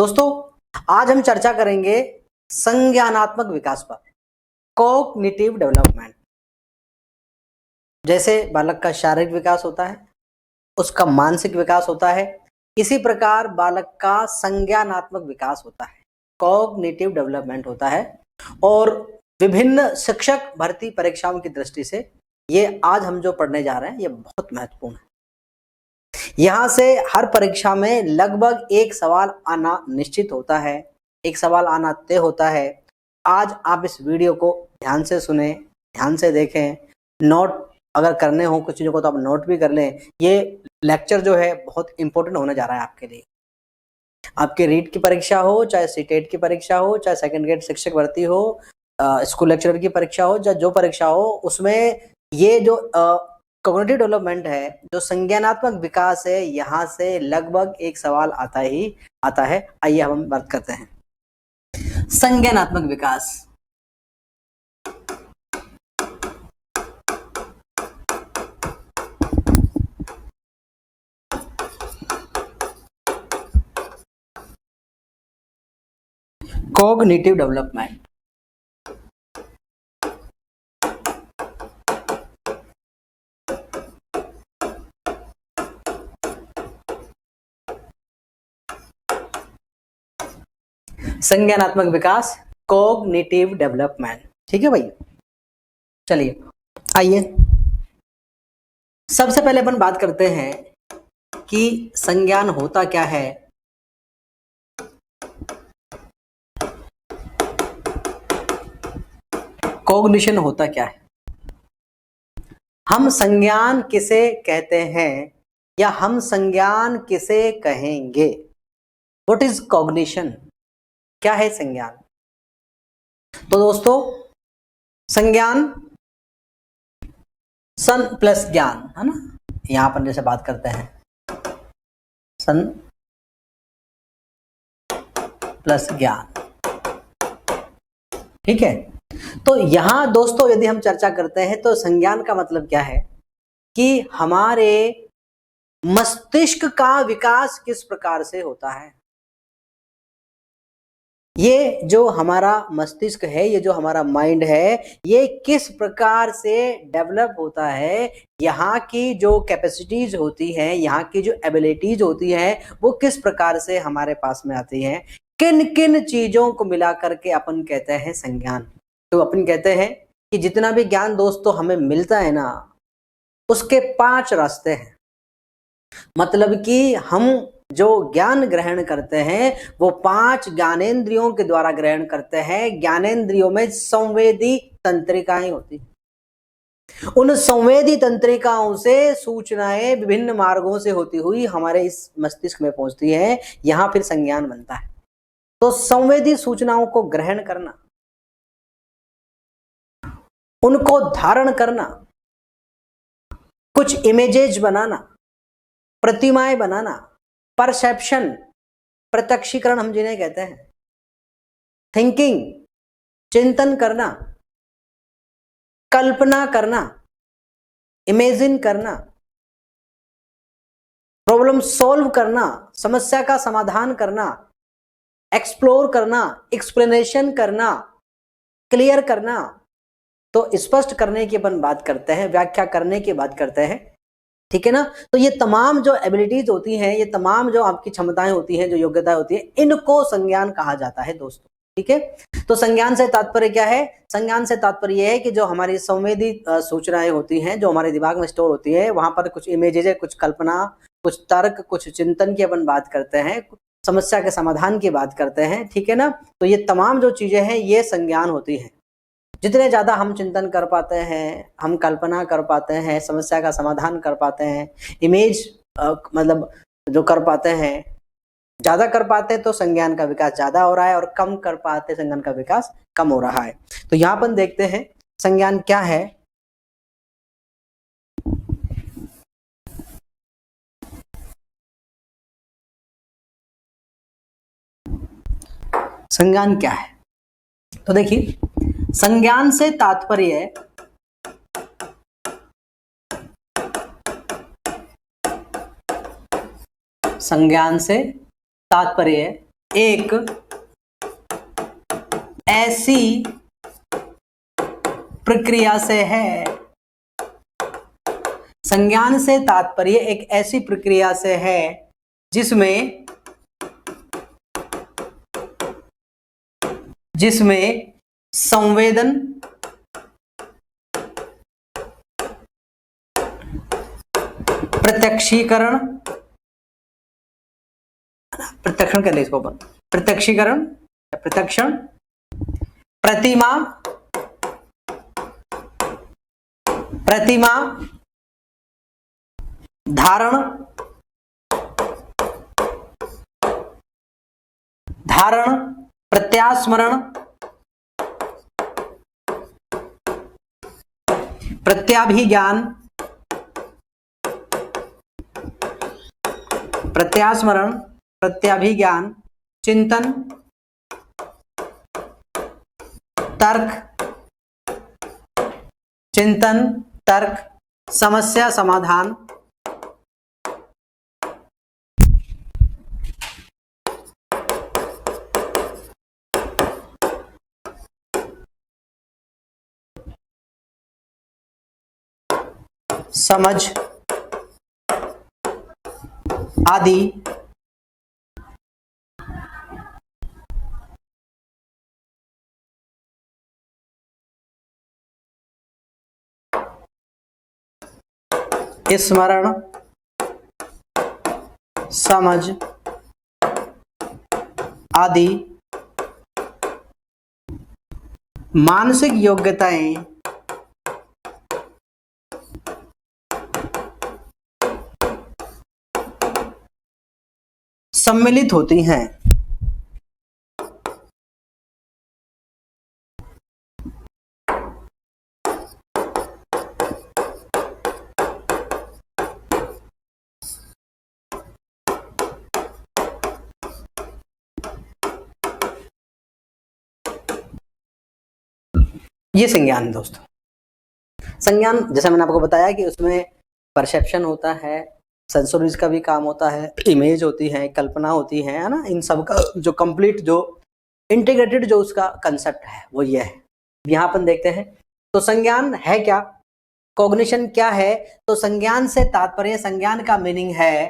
दोस्तों, आज हम चर्चा करेंगे संज्ञानात्मक विकास पर, कॉग्निटिव डेवलपमेंट। जैसे बालक का शारीरिक विकास होता है, उसका मानसिक विकास होता है, इसी प्रकार बालक का संज्ञानात्मक विकास होता है, कॉग्निटिव डेवलपमेंट होता है। और विभिन्न शिक्षक भर्ती परीक्षाओं की दृष्टि से ये आज हम जो पढ़ने जा रहे हैं ये बहुत महत्वपूर्ण है। यहां से हर परीक्षा में लगभग एक सवाल आना निश्चित होता है, एक सवाल आना तय होता है। आज आप इस वीडियो को ध्यान से सुने, ध्यान से देखें, नोट अगर करने हो कुछ चीजों को तो आप नोट भी कर लें। ये लेक्चर जो है बहुत इंपॉर्टेंट होने जा रहा है आपके लिए। आपके रीट की परीक्षा हो, चाहे सीटेट की परीक्षा हो, चाहे सेकंड ग्रेड शिक्षक भर्ती हो, स्कूल लेक्चरर की परीक्षा हो, चाहे जो परीक्षा हो, उसमें ये जो कॉग्निटिव डेवलपमेंट है, जो संज्ञानात्मक विकास है, यहाँ से लगभग एक सवाल आता है। आइए हम बात करते हैं संज्ञानात्मक विकास। कॉग्निटिव डेवलपमेंट संज्ञानात्मक विकास, कॉग्निटिव डेवलपमेंट। ठीक है भाई, चलिए आइए सबसे पहले अपन बात करते हैं कि संज्ञान होता क्या है। कॉग्निशन होता क्या है, हम संज्ञान किसे कहते हैं या हम संज्ञान किसे कहेंगे। व्हाट इज कॉग्निशन, क्या है संज्ञान। तो दोस्तों, संज्ञान सन प्लस ज्ञान है ना, यहां पर जैसे बात करते हैं सन प्लस ज्ञान। ठीक है, तो यहां दोस्तों यदि हम चर्चा करते हैं तो संज्ञान का मतलब क्या है कि हमारे मस्तिष्क का विकास किस प्रकार से होता है। ये जो हमारा मस्तिष्क है, ये जो हमारा माइंड है, ये किस प्रकार से डेवलप होता है, यहाँ की जो कैपेसिटीज होती हैं, यहाँ की जो एबिलिटीज होती हैं, वो किस प्रकार से हमारे पास में आती हैं, किन किन चीजों को मिला करके अपन कहते हैं संज्ञान। तो अपन कहते हैं कि जितना भी ज्ञान दोस्तों हमें मिलता है ना, उसके 5 रास्ते हैं। मतलब कि हम जो ज्ञान ग्रहण करते हैं वो 5 ज्ञानेंद्रियों के द्वारा ग्रहण करते हैं। ज्ञानेंद्रियों में संवेदी तंत्रिकाएं होती हैं, उन संवेदी तंत्रिकाओं से सूचनाएं विभिन्न मार्गों से होती हुई हमारे इस मस्तिष्क में पहुंचती हैं, यहां फिर संज्ञान बनता है। तो संवेदी सूचनाओं को ग्रहण करना, उनको धारण करना, कुछ इमेजेज बनाना, प्रतिमाएं बनाना, परसेप्शन, प्रत्यक्षीकरण हम जिन्हें कहते हैं, थिंकिंग, चिंतन करना, कल्पना करना, इमेजिन करना, प्रॉब्लम सॉल्व करना, समस्या का समाधान करना, एक्सप्लोर करना, एक्सप्लेनेशन करना, क्लियर करना। तो स्पष्ट करने की अपन बात करते हैं, व्याख्या करने की बात करते हैं। ठीक है ना। तो ये तमाम जो एबिलिटीज होती हैं, ये तमाम जो आपकी क्षमताएं होती हैं, जो योग्यताएं होती है, इनको संज्ञान कहा जाता है दोस्तों। ठीक है, तो संज्ञान से तात्पर्य क्या है। संज्ञान से तात्पर्य यह है कि जो हमारी संवेदी सूचनाएं होती हैं, जो हमारे दिमाग में स्टोर होती है, वहां पर कुछ इमेजेज है, कुछ कल्पना, कुछ तर्क, कुछ चिंतन की अपन बात करते हैं, समस्या के समाधान की बात करते हैं। ठीक है ना। तो ये तमाम जो चीजें हैं ये संज्ञान होती है। जितने ज्यादा हम चिंतन कर पाते हैं, हम कल्पना कर पाते हैं, समस्या का समाधान कर पाते हैं, इमेज मतलब जो कर पाते हैं, ज्यादा कर पाते हैं तो संज्ञान का विकास ज्यादा हो रहा है, और कम कर पाते संज्ञान का विकास कम हो रहा है। तो यहाँ अपन देखते हैं संज्ञान क्या है। संज्ञान क्या है, तो देखिए संज्ञान से तात्पर्य संज्ञान से तात्पर्य एक ऐसी प्रक्रिया से है, संज्ञान से तात्पर्य एक ऐसी प्रक्रिया से है जिसमें संवेदन, प्रत्यक्षीकरण कर ले इसको अपन, प्रत्यक्षीकरण, प्रत्यक्षण, प्रतिमा, धारण, प्रत्यास्मरण, प्रत्याभिज्ञान, प्रत्यास्मरण, प्रत्याभिज्ञान, चिंतन, तर्क, समस्या समाधान, समझ आदि स्मरण, समझ आदि मानसिक योग्यताएं सम्मिलित होती हैं। ये संज्ञान है दोस्तों। संज्ञान जैसे मैंने आपको बताया कि उसमें परसेप्शन होता है, सेंसोरीज का भी काम होता है, इमेज होती है, कल्पना होती है ना, इन सब का जो कंप्लीट जो इंटीग्रेटेड जो उसका कंसेप्ट है वो ये है। यहाँ अपन देखते हैं तो संज्ञान है क्या, कॉग्निशन क्या है। तो संज्ञान से तात्पर्य, संज्ञान का मीनिंग है,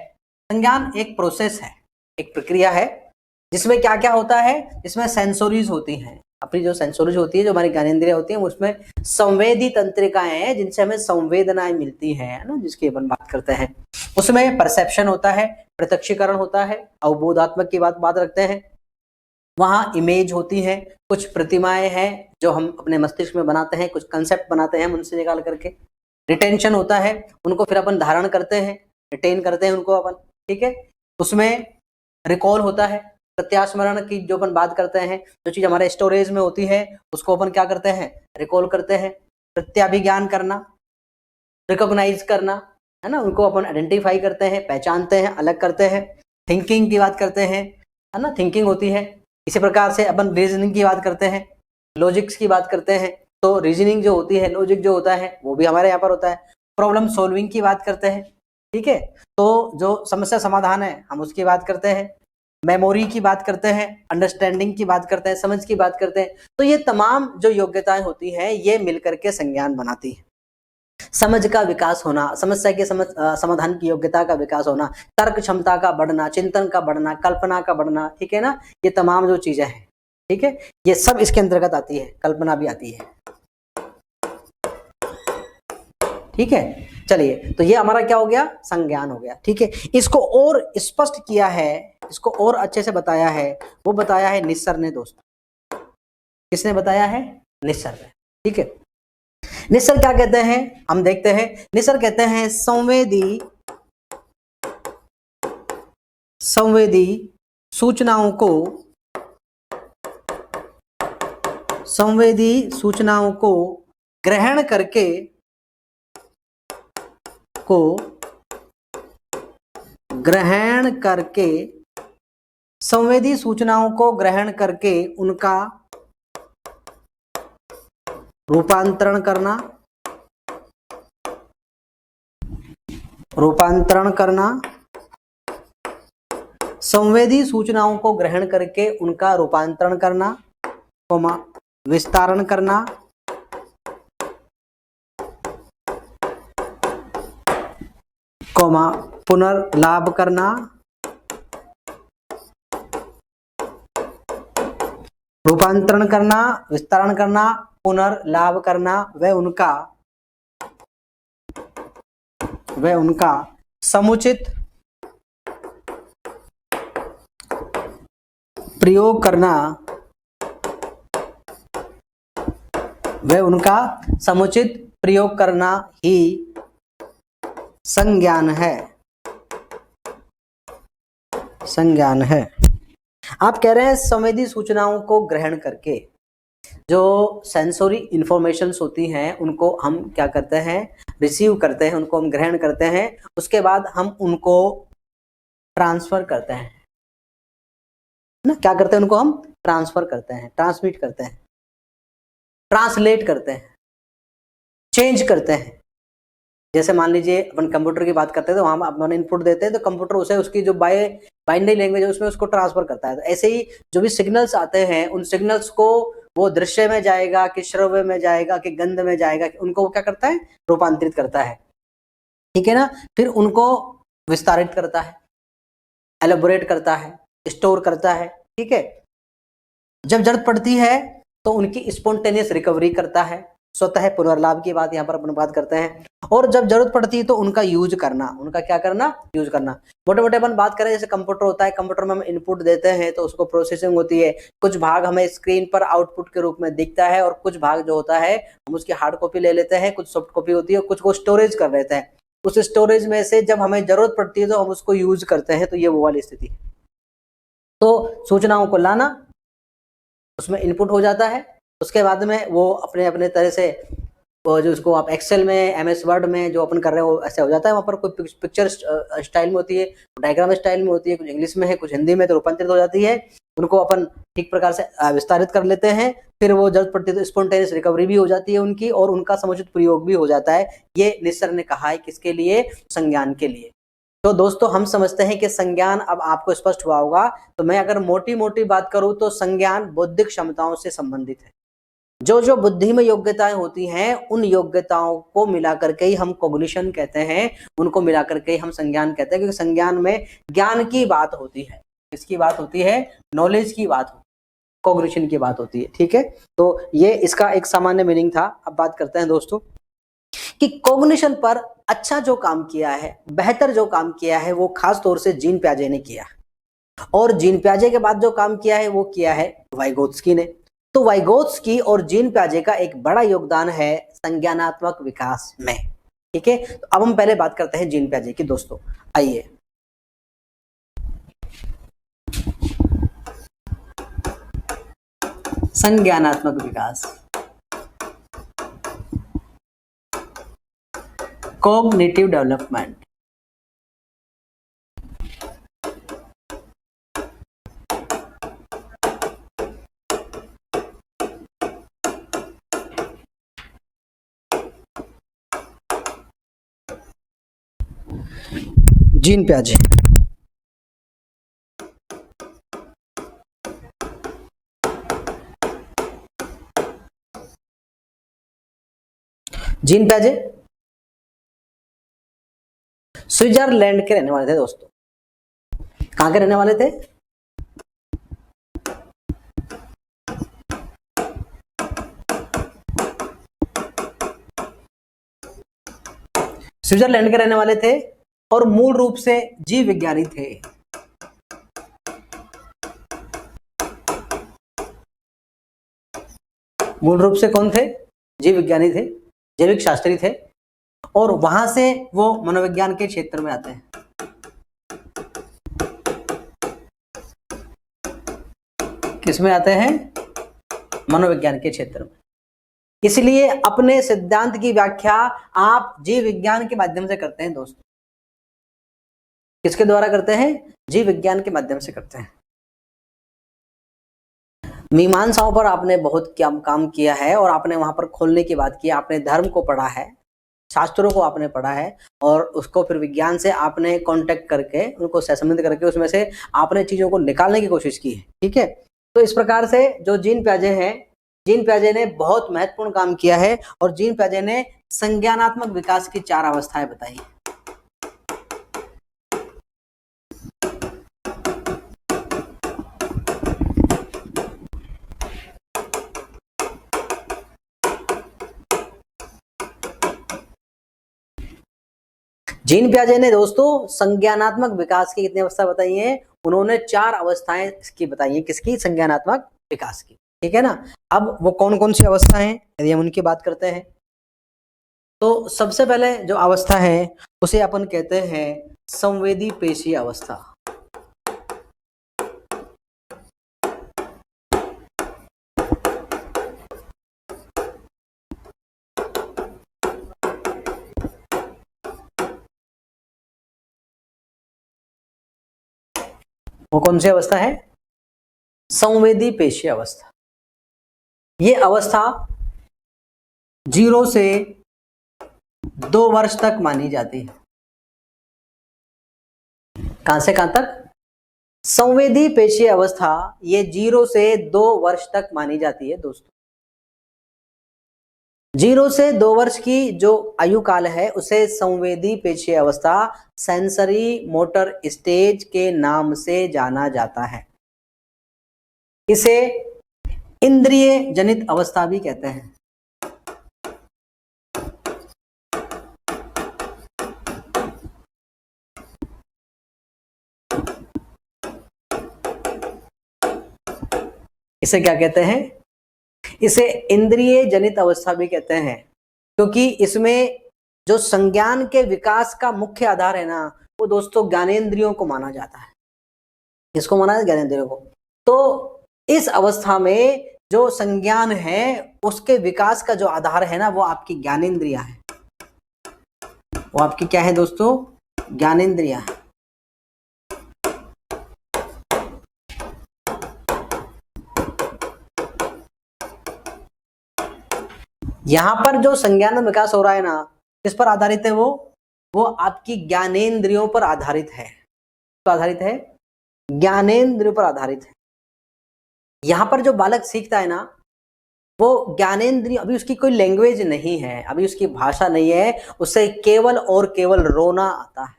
संज्ञान एक प्रोसेस है, एक प्रक्रिया है जिसमें क्या क्या होता है, जिसमें सेंसोरीज होती हैं, अपनी जो सेंसोरीज होती है, जो हमारी ज्ञानेंद्रिय होती हैं, उसमें संवेदी तंत्रिकाएं हैं जिनसे हमें संवेदनाएं मिलती हैं ना, जिसकी अपन बात करते हैं। उसमें परसेप्शन होता है, प्रत्यक्षीकरण होता है, अवबोधात्मक की बात रखते हैं, वहां इमेज होती है, कुछ प्रतिमाएं हैं जो हम अपने मस्तिष्क में बनाते हैं, कुछ कंसेप्ट बनाते हैं हम उनसे निकाल करके। रिटेंशन होता है, उनको फिर अपन धारण करते हैं, रिटेन करते हैं उनको अपन, ठीक है। उसमें रिकॉल होता है, प्रत्यास्मरण की जो अपन बात करते हैं, जो चीज हमारे स्टोरेज में होती है उसको अपन क्या करते हैं, रिकॉल करते हैं। प्रत्याभिज्ञान करना, रिकॉग्नाइज करना, है ना, उनको अपन आइडेंटिफाई करते हैं, पहचानते हैं, अलग करते हैं। थिंकिंग की बात करते हैं, है ना, थिंकिंग होती है। इसी प्रकार से अपन रीजनिंग की बात करते हैं, लॉजिक्स की बात करते हैं, तो रीजनिंग जो होती है, लॉजिक जो होता है वो भी हमारे यहाँ पर होता है। प्रॉब्लम सॉल्विंग की बात करते हैं, ठीक है, तो जो समस्या समाधान है हम उसकी बात करते हैं। मेमोरी की बात करते हैं, अंडरस्टैंडिंग की बात करते हैं, समझ की बात करते हैं। तो ये तमाम जो योग्यताएं होती हैं ये मिलकर के संज्ञान बनाती है। समझ का विकास होना, समस्या के समाधान की योग्यता का विकास होना, तर्क क्षमता का बढ़ना, चिंतन का बढ़ना, कल्पना का बढ़ना, ठीक है ना, ये तमाम जो चीजें हैं, ठीक है, ये सब इसके अंतर्गत आती है, कल्पना भी आती है, ठीक है। चलिए, तो ये हमारा क्या हो गया, संज्ञान हो गया, ठीक है। इसको और स्पष्ट किया है, इसको और अच्छे से बताया है, वो बताया है निस्सर ने दोस्तों। किसने बताया है, निस्सर ने, ठीक है। निस्सर क्या कहते हैं, हम देखते हैं। निस्सर कहते हैं संवेदी सूचनाओं को ग्रहण करके संवेदी सूचनाओं को ग्रहण करके उनका रूपांतरण करना, संवेदी सूचनाओं को ग्रहण करके उनका रूपांतरण करना, विस्तारण करना, पुनर्लाभ करना, रूपांतरण करना, विस्तारण करना, पुनर्लाभ करना, वह उनका समुचित प्रयोग करना, वह उनका समुचित प्रयोग करना ही संज्ञान है। संज्ञान है। आप कह रहे हैं संवेदी सूचनाओं को ग्रहण करके जो सेंसोरी इंफॉर्मेशंस होती हैं उनको हम क्या करते हैं, रिसीव करते हैं, उनको हम ग्रहण करते हैं, उसके बाद हम उनको ट्रांसफर करते हैं ना, क्या करते हैं, उनको हम ट्रांसफर करते हैं, ट्रांसमिट करते हैं, ट्रांसलेट करते हैं, चेंज करते हैं। जैसे मान लीजिए अपन कंप्यूटर की बात करते हैं तो वहां अपन इनपुट देते हैं तो कंप्यूटर उसे उसकी जो बाइनरी लैंग्वेज है उसमें उसको ट्रांसफर करता है। तो ऐसे ही जो भी सिग्नल्स आते हैं उन सिग्नल्स को वो दृश्य में जाएगा कि श्रव्य में जाएगा कि गंध में जाएगा, उनको वो क्या करता है, रूपांतरित करता है। ठीक है ना। फिर उनको विस्तारित करता है, एलेबोरेट करता है, स्टोर करता है। ठीक है। जब जरूरत पड़ती है तो उनकी स्पॉन्टेनियस रिकवरी करता है, स्वतः पुनर्लाभ की बात यहाँ पर अपन बात करते हैं। और जब जरूरत पड़ती है तो उनका यूज करना, उनका क्या करना, यूज करना। मोटे मोटे अपन बात करें जैसे कंप्यूटर होता है, कंप्यूटर में हम इनपुट देते हैं तो उसको प्रोसेसिंग होती है, कुछ भाग हमें स्क्रीन पर आउटपुट के रूप में दिखता है और कुछ भाग जो होता है हम उसकी हार्ड कॉपी ले लेते हैं, कुछ सॉफ्ट कॉपी होती है, कुछ को स्टोरेज कर लेते हैं। उस स्टोरेज में से जब हमें जरूरत पड़ती है तो हम उसको यूज करते हैं। तो ये वो वाली स्थिति। तो सूचनाओं को लाना, उसमें इनपुट हो जाता है, उसके बाद में वो अपने अपने तरह से वो जो उसको आप एक्सेल में, एमएस वर्ड में जो अपन कर रहे हैं वो ऐसे हो जाता है। वहाँ पर कोई पिक्चर स्टाइल में होती है, डायग्राम स्टाइल में होती है, कुछ इंग्लिश में है, कुछ हिंदी में, तो रूपांतरित हो जाती है। उनको अपन ठीक प्रकार से विस्तारित कर लेते हैं। फिर वो जरूरत पड़ती है तो स्पॉन्टेनियस रिकवरी भी हो जाती है उनकी और उनका समुचित प्रयोग भी हो जाता है। ये निसर ने कहा है किसके लिए, संज्ञान के लिए। तो दोस्तों हम समझते हैं कि संज्ञान अब आपको स्पष्ट हुआ होगा। तो मैं अगर मोटी मोटी बात करूं तो संज्ञान बौद्धिक क्षमताओं से संबंधित है। जो जो बुद्धि में योग्यताएं होती हैं उन योग्यताओं को मिलाकर के ही हम कॉग्निशन कहते हैं, उनको मिलाकर के ही हम संज्ञान कहते हैं। क्योंकि संज्ञान में ज्ञान की बात होती है, किसकी बात होती है, नॉलेज की बात होती है, कॉग्निशन की बात होती है। ठीक है। तो ये इसका एक सामान्य मीनिंग था। अब बात करते हैं दोस्तों कि कॉग्निशन पर अच्छा जो काम किया है, बेहतर जो काम किया है वो खास तौर से जीन प्याजे ने किया। और जीन प्याजे के बाद जो काम किया है वो किया है वाइगोत्स्की ने। तो वाइगोत्स्की और जीन प्याजे का एक बड़ा योगदान है संज्ञानात्मक विकास में। ठीक है। तो अब हम पहले बात करते हैं जीन प्याजे की। दोस्तों आइए, संज्ञानात्मक विकास, cognitive development. Gene प्याजे gene प्याजे Switzerland के रहने वाले थे दोस्तों। कहां के रहने वाले थे, स्विट्जरलैंड के रहने वाले थे और मूल रूप से जीव विज्ञानी थे। मूल रूप से कौन थे, जीव विज्ञानी थे, जैविक शास्त्री थे। और वहां से वो मनोविज्ञान के क्षेत्र में आते हैं। किसमें आते हैं, मनोविज्ञान के क्षेत्र में। इसलिए अपने सिद्धांत की व्याख्या आप जीव विज्ञान के माध्यम से करते हैं दोस्तों। किसके द्वारा करते हैं, जीव विज्ञान के माध्यम से करते हैं। मीमांसाओं पर आपने बहुत काम किया है और आपने वहां पर खोलने की बात की, आपने धर्म को पढ़ा है, शास्त्रों को आपने पढ़ा है और उसको फिर विज्ञान से आपने कांटेक्ट करके, उनको सहसंबंधित करके उसमें से आपने चीजों को निकालने की कोशिश की है। ठीक है, तो इस प्रकार से जो जीन पियाजे हैं, जीन पियाजे ने बहुत महत्वपूर्ण काम किया है और जीन पियाजे ने संज्ञानात्मक विकास की 4 अवस्थाएं बताई। जीन पियाजे ने दोस्तों संज्ञानात्मक विकास की कितनी अवस्था बताई है? उन्होंने 4 अवस्थाएं इसकी बताई है। किसकी? संज्ञानात्मक विकास की। ठीक है ना। अब वो कौन कौन सी अवस्थाएं हैं यदि हम उनकी बात करते हैं, तो सबसे पहले जो अवस्था है उसे अपन कहते हैं संवेदी पेशीय अवस्था। वो कौन सी अवस्था है? संवेदी पेशीय अवस्था। ये अवस्था 0 से 2 वर्ष तक मानी जाती है। कहां से कहां तक? संवेदी पेशीय अवस्था ये 0 से 2 वर्ष तक मानी जाती है दोस्तों। 0 से 2 वर्ष की जो आयु काल है उसे संवेदी पेशीय अवस्था, सेंसरी मोटर स्टेज के नाम से जाना जाता है। इसे इंद्रिय जनित अवस्था भी कहते हैं। इसे क्या कहते हैं? इसे इंद्रिय जनित अवस्था भी कहते हैं, क्योंकि इसमें जो संज्ञान के विकास का मुख्य आधार है ना, वो दोस्तों ज्ञानेंद्रियों को माना जाता है। किसको माना है? ज्ञानेंद्रियों को। तो इस अवस्था में जो संज्ञान है उसके विकास का जो आधार है ना, वो आपकी ज्ञानेंद्रियां है। वो आपकी क्या है दोस्तों? ज्ञानेंद्रियां है। यहां पर जो संज्ञान विकास हो रहा है ना, किस पर आधारित है? वो आपकी ज्ञानेंद्रियों पर आधारित है। तो आधारित है ज्ञानेंद्रियों पर आधारित है। यहां पर जो बालक सीखता है ना, वो ज्ञानेंद्रिय, अभी उसकी कोई लैंग्वेज नहीं है, अभी उसकी भाषा नहीं है, उसे केवल और केवल रोना आता है।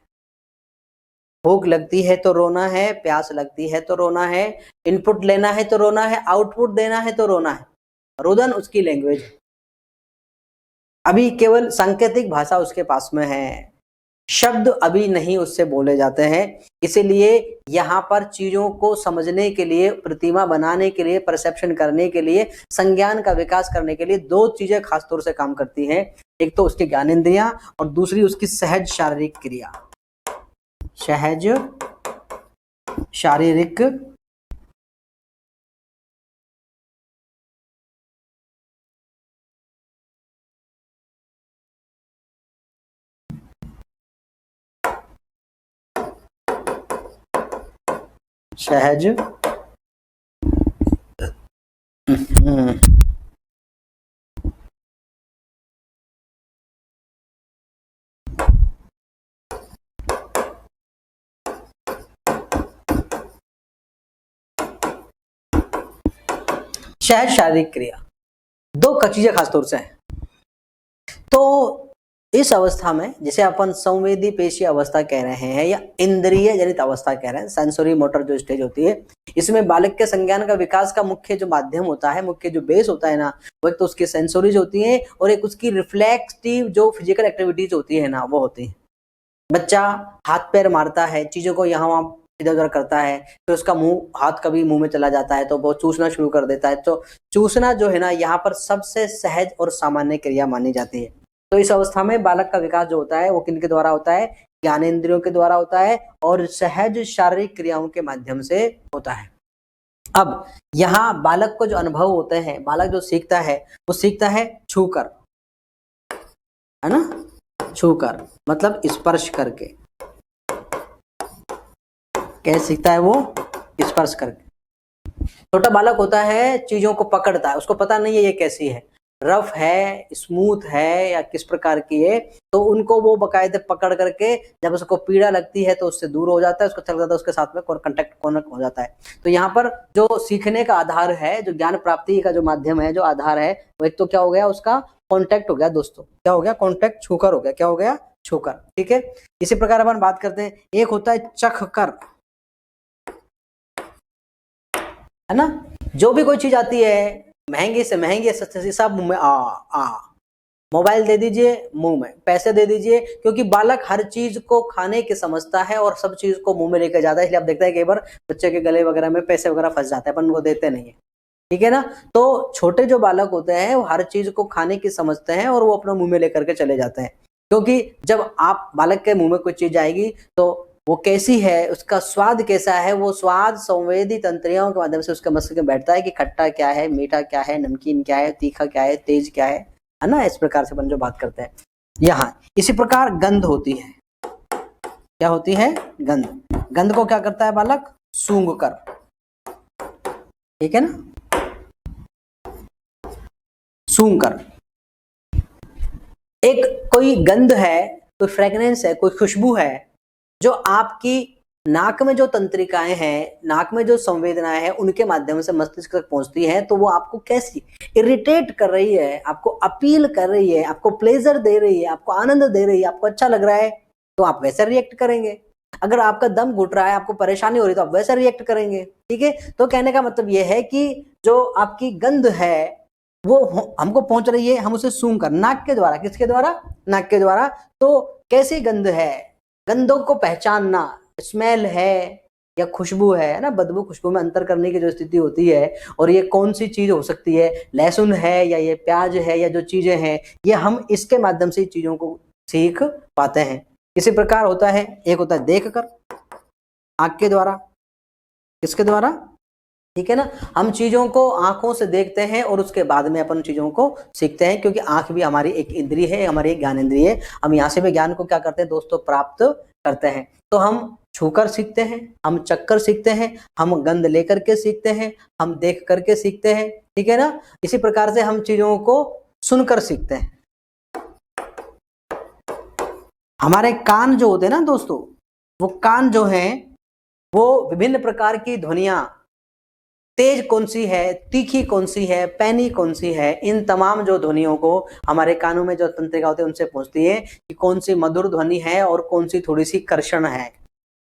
भूख लगती है तो रोना है, प्यास लगती है तो रोना है, इनपुट लेना है तो रोना है, आउटपुट देना है तो रोना है। रुदन उसकी लैंग्वेज है। अभी केवल सांकेतिक भाषा उसके पास में है, शब्द अभी नहीं उससे बोले जाते हैं। इसीलिए यहाँ पर चीजों को समझने के लिए, प्रतिमा बनाने के लिए, परसेप्शन करने के लिए, संज्ञान का विकास करने के लिए 2 चीजें खासतौर से काम करती हैं। एक तो उसकी ज्ञानेंद्रियां और दूसरी उसकी सहज शारीरिक क्रिया। सहज शारीरिक सहज सहज शारीरिक क्रिया। 2 चीजें खासतौर से हैं। तो इस अवस्था में जिसे अपन संवेदी पेशीय अवस्था कह रहे हैं या इंद्रिय जनित अवस्था कह रहे हैं, सेंसरी मोटर जो स्टेज होती है, इसमें बालक के संज्ञान का विकास का मुख्य जो माध्यम होता है, मुख्य जो बेस होता है ना, वो एक तो उसकी सेंसोरीज होती है और एक उसकी रिफ्लेक्टिव जो फिजिकल एक्टिविटीज होती है ना, वो होती है। बच्चा हाथ पैर मारता है, चीजों को यहाँ वहां इधर उधर करता है, फिर उसका हाथ कभी मुंह में चला जाता है तो वो चूसना शुरू कर देता है। तो चूसना जो है ना, यहाँ पर सबसे सहज और सामान्य क्रिया मानी जाती है। तो इस अवस्था में बालक का विकास जो होता है वो किनके द्वारा होता है? ज्ञानेंद्रियों के द्वारा होता है और सहज शारीरिक क्रियाओं के माध्यम से होता है। अब यहाँ बालक को जो अनुभव होते हैं, बालक जो सीखता है वो सीखता है छूकर, है ना, छूकर मतलब स्पर्श करके। कैसे सीखता है वो? स्पर्श करके। छोटा बालक होता है, चीजों को पकड़ता है, उसको पता नहीं है ये कैसी है, रफ है, स्मूथ है या किस प्रकार की है, तो उनको वो बाकायदे पकड़ करके जब उसको पीड़ा लगती है तो उससे दूर हो जाता है, उसको चल जाता है, उसके साथ में कांटेक्ट हो जाता है। तो यहाँ पर जो सीखने का आधार है, जो ज्ञान प्राप्ति का जो माध्यम है, जो आधार है, वो एक तो क्या हो गया, उसका कॉन्टेक्ट हो गया दोस्तों। क्या हो गया? कॉन्टेक्ट, छूकर हो गया। क्या हो गया? छूकर। ठीक है। इसी प्रकार अपन बात करते हैं, एक होता है चख कर, है ना। जो भी कोई चीज आती है, महंगी से महंगी, सस्ते से सब मुंह में आ। मोबाइल दे दीजिए, मुंह में पैसे दे दीजिए, क्योंकि बालक हर चीज को खाने की समझता है और सब चीज को मुंह में लेकर जाता है। इसलिए आप देखते हैं कई बार बच्चे के गले वगैरह में पैसे वगैरह फंस जाते हैं, अपन उनको देते नहीं है। ठीक है ना। तो छोटे जो बालक होते हैं वो हर चीज को खाने की समझते हैं और वो अपने मुंह में लेकर के चले जाते हैं, क्योंकि जब आप बालक के मुंह में कोई चीज आएगी तो वो कैसी है, उसका स्वाद कैसा है, वो स्वाद संवेदी तंत्रियों के माध्यम से उसके मस्तिष्क में बैठता है कि खट्टा क्या है, मीठा क्या है, नमकीन क्या है, तीखा क्या है, तेज क्या है ना। इस प्रकार से अपन जो बात करते हैं यहाँ। इसी प्रकार गंध होती है। क्या होती है? गंध। गंध को क्या करता है बालक? सूंघ कर। ठीक है ना, सूंघ कर। एक कोई गंध है, कोई फ्रेग्रेंस है, कोई खुशबू है, जो आपकी नाक में जो तंत्रिकाएं हैं, नाक में जो संवेदनाएं हैं, उनके माध्यम से मस्तिष्क तक पहुंचती है, तो वो आपको कैसी इरिटेट कर रही है, आपको अपील कर रही है, आपको प्लेजर दे रही है, आपको आनंद दे रही है, आपको अच्छा लग रहा है, तो आप वैसा रिएक्ट करेंगे। अगर आपका दम घुट रहा है, आपको परेशानी हो रही है, तो आप वैसा रिएक्ट करेंगे। ठीक है। तो कहने का मतलब यह है कि जो आपकी गंध है वो हमको पहुंच रही है, हम उसे सूंघ कर, नाक के द्वारा। किसके द्वारा? नाक के द्वारा। तो कैसी गंध है, गंधों को पहचानना, स्मेल है या खुशबू है ना, बदबू खुशबू में अंतर करने की जो स्थिति होती है, और ये कौन सी चीज हो सकती है, लहसुन है या ये प्याज है या जो चीजें हैं, ये हम इसके माध्यम से चीजों को सीख पाते हैं। इसी प्रकार होता है, एक होता है देख कर, आंख के द्वारा। किसके द्वारा? ठीक है ना। हम चीजों को आंखों से देखते हैं और उसके बाद में अपन चीजों को सीखते हैं, क्योंकि आंख भी हमारी एक इंद्रिय है, हमारी एक ज्ञान इंद्रिय है। हम यहाँ से भी ज्ञान को क्या करते हैं दोस्तों? प्राप्त करते हैं। तो हम छूकर सीखते हैं, हम चक्कर सीखते हैं, हम गंध लेकर के सीखते हैं, हम देख करके सीखते हैं। ठीक है ना। इसी प्रकार से हम चीजों को सुनकर सीखते हैं। हमारे कान जो होते हैं ना दोस्तों, वो कान जो है वो विभिन्न प्रकार की ध्वनियां, तेज कौन सी है, तीखी कौन सी है, पैनी कौन सी है, इन तमाम जो ध्वनियों को हमारे कानों में जो तंत्रिका होती है उनसे पहुंचती है कि कौन सी मधुर ध्वनि है और कौन सी थोड़ी सी कर्षण है,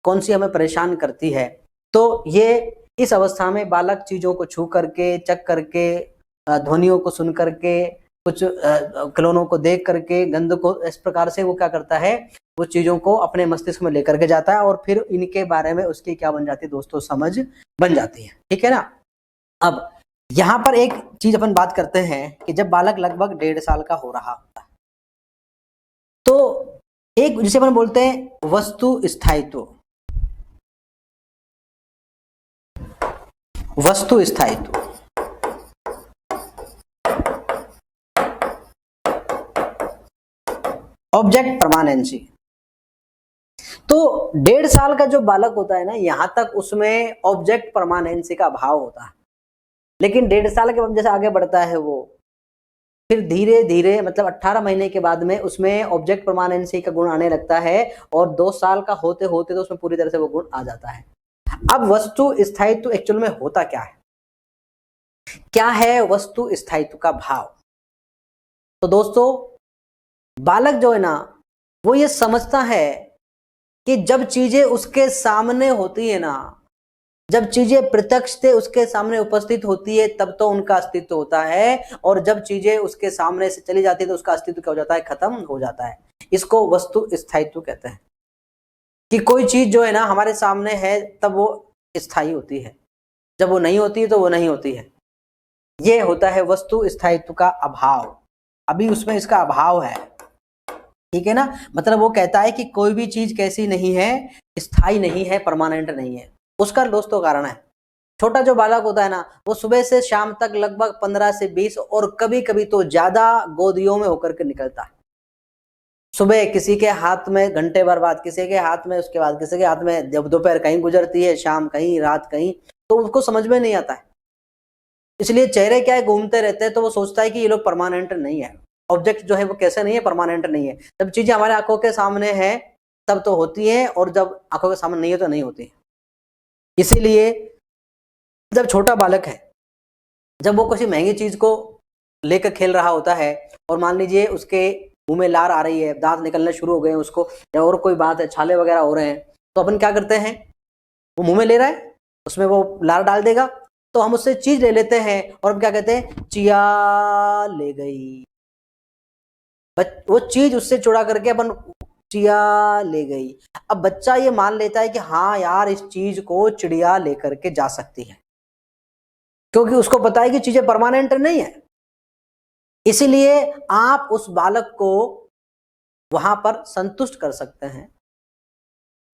कौन सी हमें परेशान करती है। तो ये इस अवस्था में बालक चीजों को छू करके, चख करके, ध्वनियों को सुन करके, कुछ खिलौनों को देख करके, गंध को, इस प्रकार से वो क्या करता है, वो चीजों को अपने मस्तिष्क में लेकर के जाता है और फिर इनके बारे में उसकी क्या बन जाती है दोस्तों? समझ बन जाती है। ठीक है ना। अब यहां पर एक चीज अपन बात करते हैं कि जब बालक लगभग 1.5 साल का हो रहा होता है, तो एक जिसे अपन बोलते हैं वस्तु स्थायित्व। वस्तु स्थायित्व, ऑब्जेक्ट परमानेंसी। तो 1.5 साल का जो बालक होता है ना, यहां तक उसमें ऑब्जेक्ट परमानेंसी का अभाव होता है। लेकिन 1.5 साल के बाद जैसे आगे बढ़ता है वो, फिर धीरे धीरे मतलब 18 महीने के बाद में उसमें ऑब्जेक्ट परमानेंसी का गुण आने लगता है, और 2 साल का होते होते तो उसमें पूरी तरह से वो गुण आ जाता है। अब वस्तु स्थायित्व एक्चुअल में होता क्या है? क्या है वस्तु स्थायित्व का भाव? तो दोस्तों, बालक जो है ना, वो ये समझता है कि जब चीजें उसके सामने होती है ना, जब चीजें प्रत्यक्ष से उसके सामने उपस्थित होती है, तब तो उनका अस्तित्व होता है, और जब चीजें उसके सामने से चली जाती है तो उसका अस्तित्व क्या हो जाता है? खत्म हो जाता है। इसको वस्तु स्थायित्व कहते हैं, कि कोई चीज जो है ना हमारे सामने है तब वो स्थायी होती है, जब वो नहीं होती है तो वो नहीं होती है। ये होता है वस्तु स्थायित्व का अभाव। अभी उसमें इसका अभाव है। ठीक है ना। मतलब वो कहता है कि कोई भी चीज कैसी नहीं है, स्थायी नहीं है, परमानेंट नहीं है। उसका दोस्तों कारण है, छोटा जो बालक होता है ना, वो सुबह से शाम तक लगभग 15 से 20 और कभी कभी तो ज्यादा गोदियों में होकर के निकलता है। सुबह किसी के हाथ में, घंटे भर बाद किसी के हाथ में, उसके बाद किसी के हाथ में, जब दोपहर कहीं गुजरती है, शाम कहीं, रात कहीं, तो उसको समझ में नहीं आता है। इसलिए चेहरे क्या है घूमते रहते हैं, तो वो सोचता है कि ये लोग परमानेंट नहीं है। ऑब्जेक्ट जो है वो कैसे नहीं है, परमानेंट नहीं है। जब चीजें हमारे आंखों के सामने है तब तो होती है, और जब आंखों के सामने नहीं है तो नहीं होती। इसीलिए जब छोटा बालक है, जब वो किसी महंगी चीज को लेकर खेल रहा होता है और मान लीजिए उसके मुंह में लार आ रही है, दांत निकलने शुरू हो गए हैं उसको, या और कोई बात है, छाले वगैरह हो रहे हैं, तो अपन क्या करते हैं, वो मुंह में ले रहा है, उसमें वो लार डाल देगा, तो हम उससे चीज ले लेते हैं और हम क्या कहते हैं, चिया ले गई। वो चीज उससे चुरा करके अपन चिड़िया ले गई। अब बच्चा ये मान लेता है कि हाँ यार, इस चीज को चिड़िया लेकर के जा सकती है, क्योंकि उसको पता है कि चीजें परमानेंट नहीं है। इसीलिए आप उस बालक को वहां पर संतुष्ट कर सकते हैं,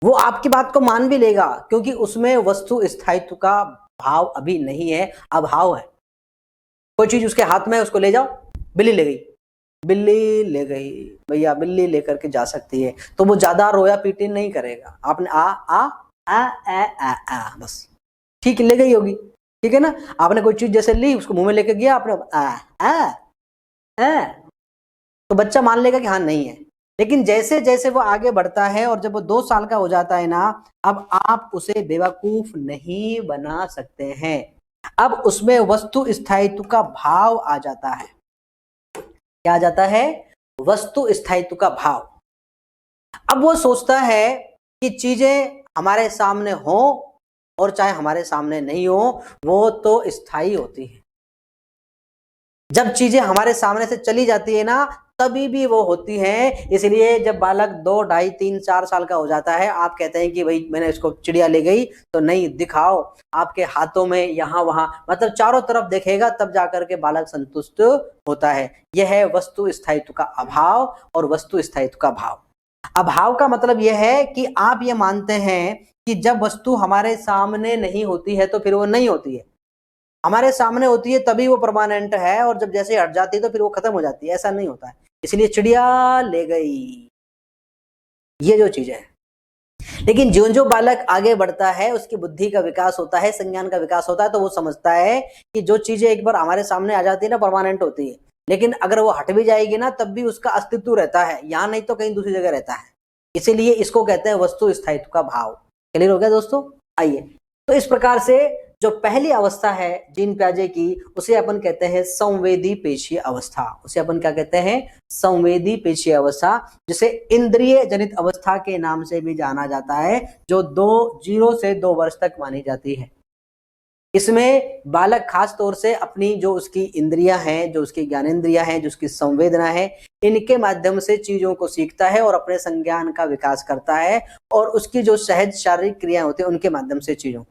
वो आपकी बात को मान भी लेगा, क्योंकि उसमें वस्तु स्थायित्व का भाव अभी नहीं है, अभाव है। कोई चीज उसके हाथ में है, उसको ले जाओ, बिल्ली ले गई, बिल्ली ले गई, भैया बिल्ली लेकर के जा सकती है, तो वो ज्यादा रोया पीटी नहीं करेगा। आपने आ आ आ आ आ, आ बस ठीक ले गई होगी, ठीक है ना। आपने कोई चीज जैसे ली, उसको मुंह में लेकर गया आपने, आ आ आ, तो बच्चा मान लेगा कि हाँ नहीं है। लेकिन जैसे जैसे वो आगे बढ़ता है और जब वो 2 साल का हो जाता है ना, अब आप उसे बेवकूफ नहीं बना सकते हैं, अब उसमें वस्तु स्थायित्व का भाव आ जाता है। क्या आ जाता है, वस्तु स्थायित्व का भाव। अब वो सोचता है कि चीजें हमारे सामने हो और चाहे हमारे सामने नहीं हो, वो तो स्थायी होती है। जब चीजें हमारे सामने से चली जाती है ना, तभी भी वो होती हैं। इसलिए जब बालक 2, 2.5, 3, 4 साल का हो जाता है, आप कहते हैं कि भाई मैंने इसको चिड़िया ले गई, तो नहीं, दिखाओ आपके हाथों में, यहाँ वहां, मतलब चारों तरफ देखेगा, तब जाकर के बालक संतुष्ट होता है। यह है वस्तु स्थायित्व का अभाव और वस्तु स्थायित्व का भाव। अभाव का मतलब यह है कि आप ये मानते हैं कि जब वस्तु हमारे सामने नहीं होती है तो फिर वो नहीं होती है, हमारे सामने होती है तभी वो परमानेंट है, और जब जैसे हट जाती है तो फिर वो खत्म हो जाती है। ऐसा नहीं होता है। इसलिए चिड़िया ले गई, ये जो चीज है। लेकिन जो जो बालक आगे बढ़ता है, उसकी बुद्धि का विकास होता है, संज्ञान का विकास होता है, तो वो समझता है कि जो चीजें एक बार हमारे सामने आ जाती है ना, परमानेंट होती है, लेकिन अगर वो हट भी जाएगी ना, तब भी उसका अस्तित्व रहता है, यहाँ नहीं तो कहीं दूसरी जगह रहता है। इसीलिए इसको कहते हैं वस्तु स्थायित्व का भाव। क्लियर हो गया दोस्तों? आइए, तो इस प्रकार से जो पहली अवस्था है जीन प्याजे की, उसे अपन कहते हैं संवेदी पेशीय अवस्था। उसे अपन क्या कहते हैं, संवेदी पेशीय अवस्था, जिसे इंद्रिय जनित अवस्था के नाम से भी जाना जाता है, जो 0 से 2 वर्ष तक मानी जाती है। इसमें बालक खास तौर से अपनी जो उसकी इंद्रियां हैं, जो उसकी ज्ञानेंद्रियां हैं, जो उसकी संवेदना है, इनके माध्यम से चीजों को सीखता है और अपने संज्ञान का विकास करता है, और उसकी जो सहज शारीरिक क्रियाएं होती हैं उनके माध्यम से चीजों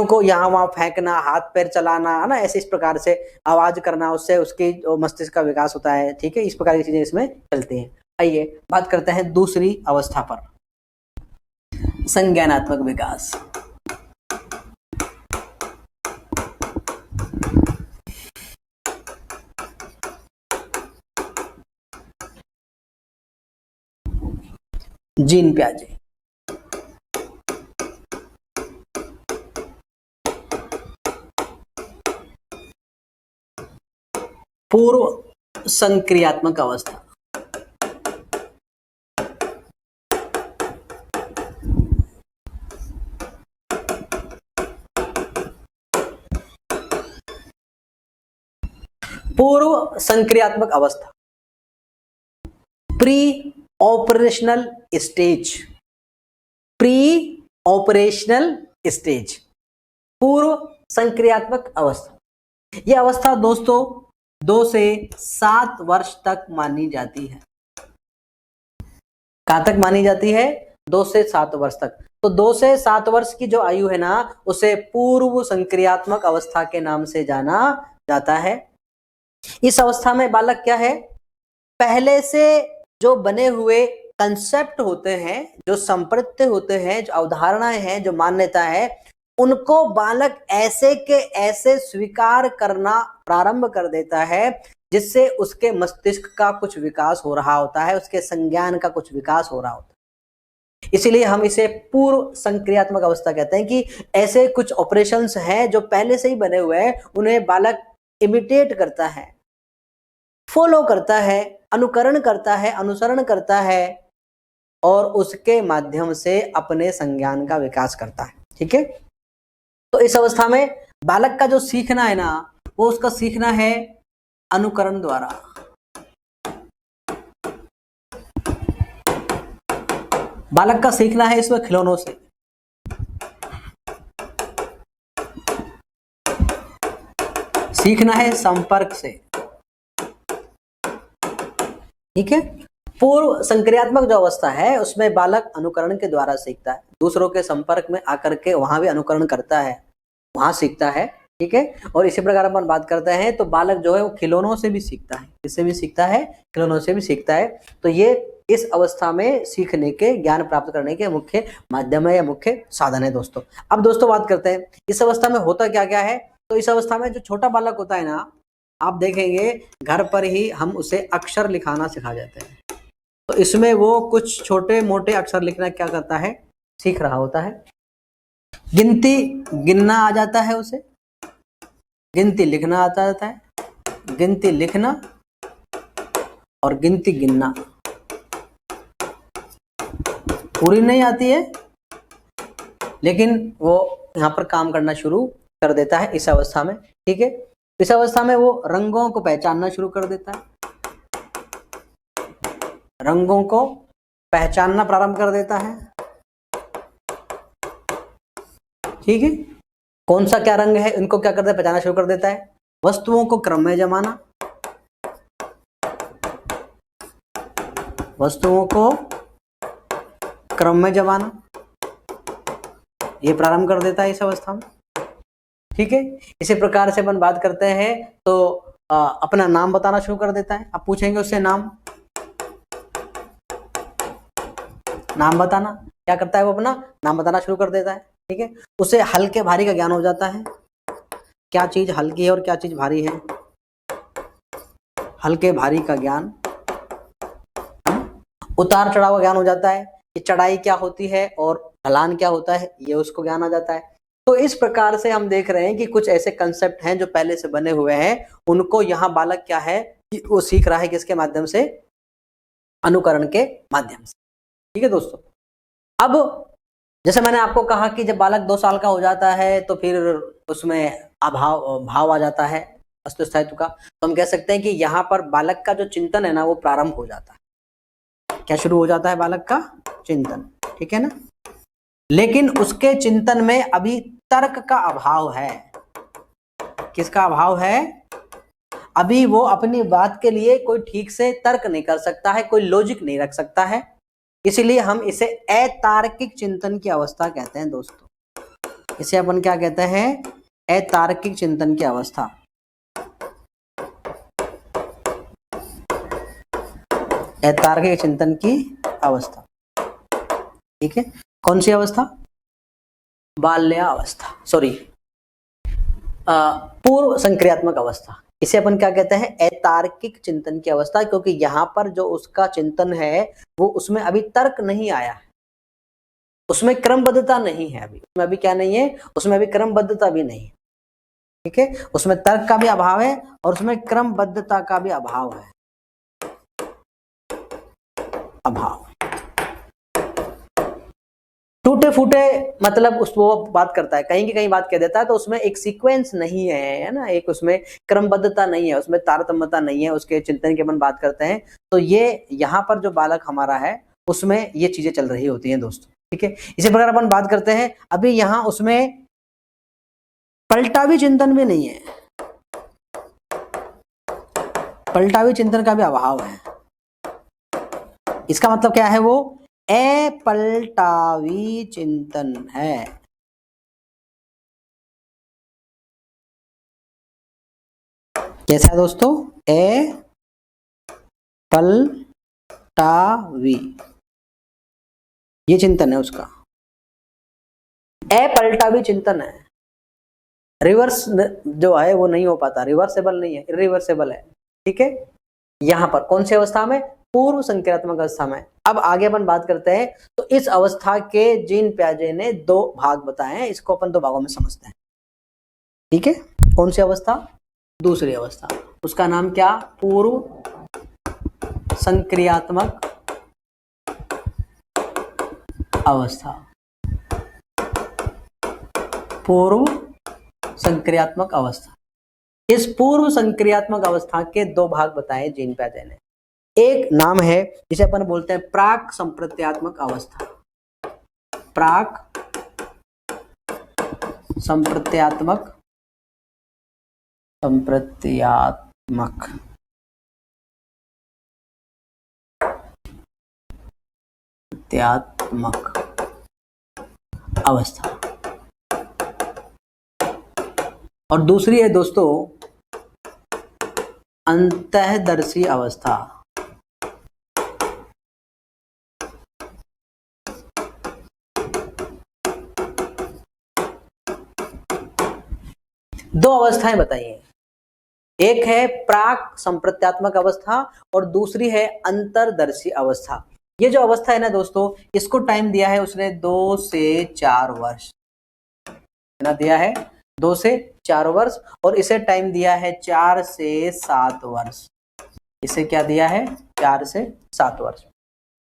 को यहाँ वहां फेंकना, हाथ पैर चलाना, है ना, ऐसे इस प्रकार से आवाज करना, उससे उसकी मस्तिष्क का विकास होता है। ठीक है, इस प्रकार की चीजें इसमें चलती हैं। आइए बात करते हैं दूसरी अवस्था पर, संज्ञानात्मक विकास। जीन प्याजे। पूर्व संक्रियात्मक अवस्था। पूर्व संक्रियात्मक अवस्था, pre operational stage, pre operational stage, पूर्व संक्रियात्मक अवस्था। यह अवस्था दोस्तों 2 से 7 वर्ष तक मानी जाती है। कहां तक मानी जाती है? 2 से 7 वर्ष तक। तो 2 से 7 वर्ष की जो आयु है ना, उसे पूर्व संक्रियात्मक अवस्था के नाम से जाना जाता है। इस अवस्था में बालक क्या है, पहले से जो बने हुए कंसेप्ट होते हैं, जो संप्रत्य होते हैं, जो अवधारणाएं हैं, जो मान्यता है, उनको बालक ऐसे के ऐसे स्वीकार करना प्रारंभ कर देता है, जिससे उसके मस्तिष्क का कुछ विकास हो रहा होता है, उसके संज्ञान का कुछ विकास हो रहा होता है। इसीलिए हम इसे पूर्व संक्रियात्मक अवस्था कहते हैं कि ऐसे कुछ ऑपरेशंस हैं जो पहले से ही बने हुए हैं, उन्हें बालक इमिटेट करता है, फॉलो करता है, अनुकरण करता है, अनुसरण करता है और उसके माध्यम से अपने संज्ञान का विकास करता है। ठीक है, तो इस अवस्था में बालक का जो सीखना है ना, वो उसका सीखना है अनुकरण द्वारा। बालक का सीखना है इसमें खिलौनों से, सीखना है संपर्क से। ठीक है, पूर्व संक्रियात्मक जो अवस्था है उसमें बालक अनुकरण के द्वारा सीखता है, दूसरों के संपर्क में आकर के वहां भी अनुकरण करता है, वहां सीखता है। ठीक है, और इसी प्रकार अपन बात करते हैं तो बालक जो है वो खिलौनों से भी सीखता है, इससे भी सीखता है, खिलौनों से भी सीखता है। तो ये इस अवस्था में सीखने के, ज्ञान प्राप्त करने के मुख्य माध्यम है या मुख्य साधन है दोस्तों। अब दोस्तों बात करते हैं इस अवस्था में होता क्या क्या है। तो इस अवस्था में जो छोटा बालक होता है ना, आप देखेंगे घर पर ही हम उसे अक्षर लिखाना सिखा जाते हैं, तो इसमें वो कुछ छोटे मोटे अक्षर लिखना क्या करता है, सीख रहा होता है। गिनती गिनना आ जाता है उसे, गिनती लिखना आता जाता है, गिनती लिखना और गिनती गिनना पूरी नहीं आती है, लेकिन वो यहाँ पर काम करना शुरू कर देता है इस अवस्था में। ठीक है, इस अवस्था में वो रंगों को पहचानना शुरू कर देता है, रंगों को पहचानना प्रारंभ कर देता है। ठीक है, कौन सा क्या रंग है इनको क्या करता है, पहचानना शुरू कर देता है। वस्तुओं को क्रम में जमाना, वस्तुओं को क्रम में जमाना, ये प्रारंभ कर देता है इस अवस्था में। ठीक है, इसी प्रकार से अपन बात करते हैं तो अपना नाम बताना शुरू कर देता है। अब पूछेंगे उससे नाम बताना, क्या करता है वो, अपना नाम बताना शुरू कर देता है। ठीक है, उसे हल्के भारी का ज्ञान हो जाता है, क्या चीज हल्की है और क्या चीज भारी है, हल्के भारी का ज्ञान। उतार चढ़ाव का ज्ञान हो जाता है कि चढ़ाई क्या होती है और ढलान क्या होता है, ये उसको ज्ञान आ जाता है। तो इस प्रकार से हम देख रहे हैं कि कुछ ऐसे कंसेप्ट हैं जो पहले से बने हुए हैं, उनको यहाँ बालक क्या है कि वो सीख रहा है, किसके माध्यम से, अनुकरण के माध्यम से। ठीक है दोस्तों, अब जैसे मैंने आपको कहा कि जब बालक 2 साल का हो जाता है तो फिर उसमें भाव आ जाता है अस्तित्व का, तो हम कह सकते हैं कि यहाँ पर बालक का जो चिंतन है ना वो प्रारंभ हो जाता है। क्या शुरू हो जाता है, बालक का चिंतन। ठीक है ना, लेकिन उसके चिंतन में अभी तर्क का अभाव है। किसका अभाव है, अभी वो अपनी बात के लिए कोई ठीक से तर्क नहीं कर सकता है, कोई लॉजिक नहीं रख सकता है, इसीलिए हम इसे अतार्किक चिंतन की अवस्था कहते हैं दोस्तों। इसे अपन क्या कहते हैं, अतार्किक चिंतन की अवस्था। अतार्किक चिंतन की अवस्था। ठीक है, कौन सी अवस्था, बाल्यावस्था, सॉरी पूर्व संक्रियात्मक अवस्था। इसे अपन क्या कहते हैं, अतार्किक चिंतन की अवस्था, क्योंकि यहाँ पर जो उसका चिंतन है वो उसमें अभी तर्क नहीं आया है, उसमें क्रमबद्धता नहीं है, उसमें अभी क्या नहीं है, उसमें अभी क्रमबद्धता भी नहीं है। ठीक है, उसमें तर्क का भी अभाव है और उसमें क्रमबद्धता का भी अभाव है, अभाव। टूटे फूटे मतलब उसको बात करता है, कहीं की कहीं बात कह देता है, तो उसमें एक सीक्वेंस नहीं है ना, एक उसमें क्रमबद्धता नहीं है, उसमें तारतम्यता नहीं है, उसके चिंतन की अपन बात करते हैं। तो ये यहाँ पर जो बालक हमारा है उसमें ये चीजें चल रही होती हैं दोस्तों। ठीक है, इसी प्रकार अपन बात करते हैं, अभी यहाँ उसमें पलटावी चिंतन भी नहीं है, पलटावी चिंतन का भी अभाव है। इसका मतलब क्या है, वो अपलटावी चिंतन है। कैसा है दोस्तों, अपलटावी, ये चिंतन है उसका, अपलटावी चिंतन है। रिवर्स जो है वो नहीं हो पाता, रिवर्सेबल नहीं है, इरिवर्सेबल है। ठीक है, यहां पर कौन सी अवस्था में, पूर्व संक्रियात्मक अवस्था में। अब आगे अपन बात करते हैं। तो इस अवस्था के जीन पियाजे ने 2 भाग बताए हैं, इसको अपन 2 भागों में समझते हैं। ठीक है, कौन सी अवस्था? दूसरी अवस्था। उसका नाम क्या? पूर्व संक्रियात्मक अवस्था। पूर्व संक्रियात्मक अवस्था। इस पूर्व संक्रियात्मक अवस्था के 2 भाग बताए जीन पियाजे ने। एक नाम है जिसे अपन बोलते हैं प्राक संप्रत्यात्मक अवस्था। प्राक संप्रत्यात्मक अवस्था। और दूसरी है दोस्तों अंतःदर्शी अवस्था। दो अवस्थाएं बताइए, एक है प्राक संप्रत्यात्मक अवस्था और दूसरी है अंतर्दर्शी अवस्था। ये जो अवस्था है ना दोस्तों, इसको टाइम दिया है उसने 2 से 4 वर्ष। कितना दिया है? 2 से 4 वर्ष। और इसे टाइम दिया है 4 से 7 वर्ष। इसे क्या दिया है? 4 से 7 वर्ष।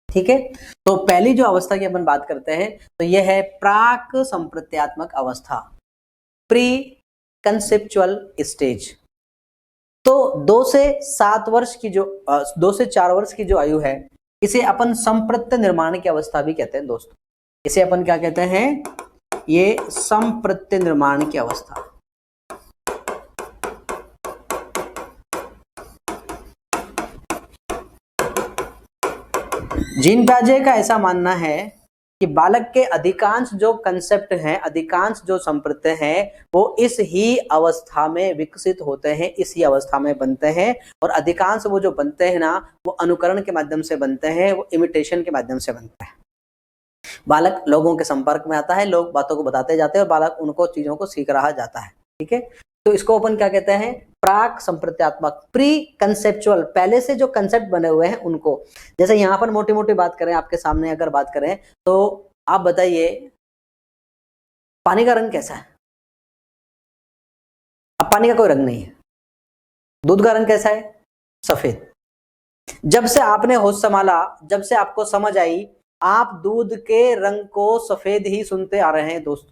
ठीक है, तो पहली जो अवस्था की अपन बात करते हैं तो यह है प्राक संप्रत्यात्मक अवस्था, प्री कंसेप्चुअल स्टेज। तो 2 से 7 वर्ष की जो 2 से 4 वर्ष की जो आयु है, इसे अपन संप्रत्य निर्माण की अवस्था भी कहते हैं दोस्तों। इसे अपन क्या कहते हैं? ये संप्रत्य निर्माण की अवस्था। जीन पियाजे का ऐसा मानना है कि बालक के अधिकांश जो कंसेप्ट हैं, अधिकांश जो संप्रत्य हैं, वो इस ही अवस्था में विकसित होते हैं, इसी अवस्था में बनते हैं। और अधिकांश वो जो बनते हैं ना, वो अनुकरण के माध्यम से बनते हैं, वो इमिटेशन के माध्यम से बनते हैं। बालक लोगों के संपर्क में आता है, लोग बातों को बताते जाते हैं और बालक उनको चीजों को सीख रहा जाता है। ठीक है, तो इसको अपन क्या कहते हैं? प्राक संप्रत्यात्मक, प्री कंसेप्चुअल, पहले से जो कंसेप्ट बने हुए हैं उनको। जैसे यहाँ पर मोटी मोटी बात करें, आपके सामने अगर बात करें तो आप बताइए पानी का रंग कैसा है? अब पानी का कोई रंग नहीं है। दूध का रंग कैसा है? सफेद। जब से आपने होश संभाला, जब से आपको समझ आई, आप दूध के रंग को सफेद ही सुनते आ रहे हैं दोस्तों,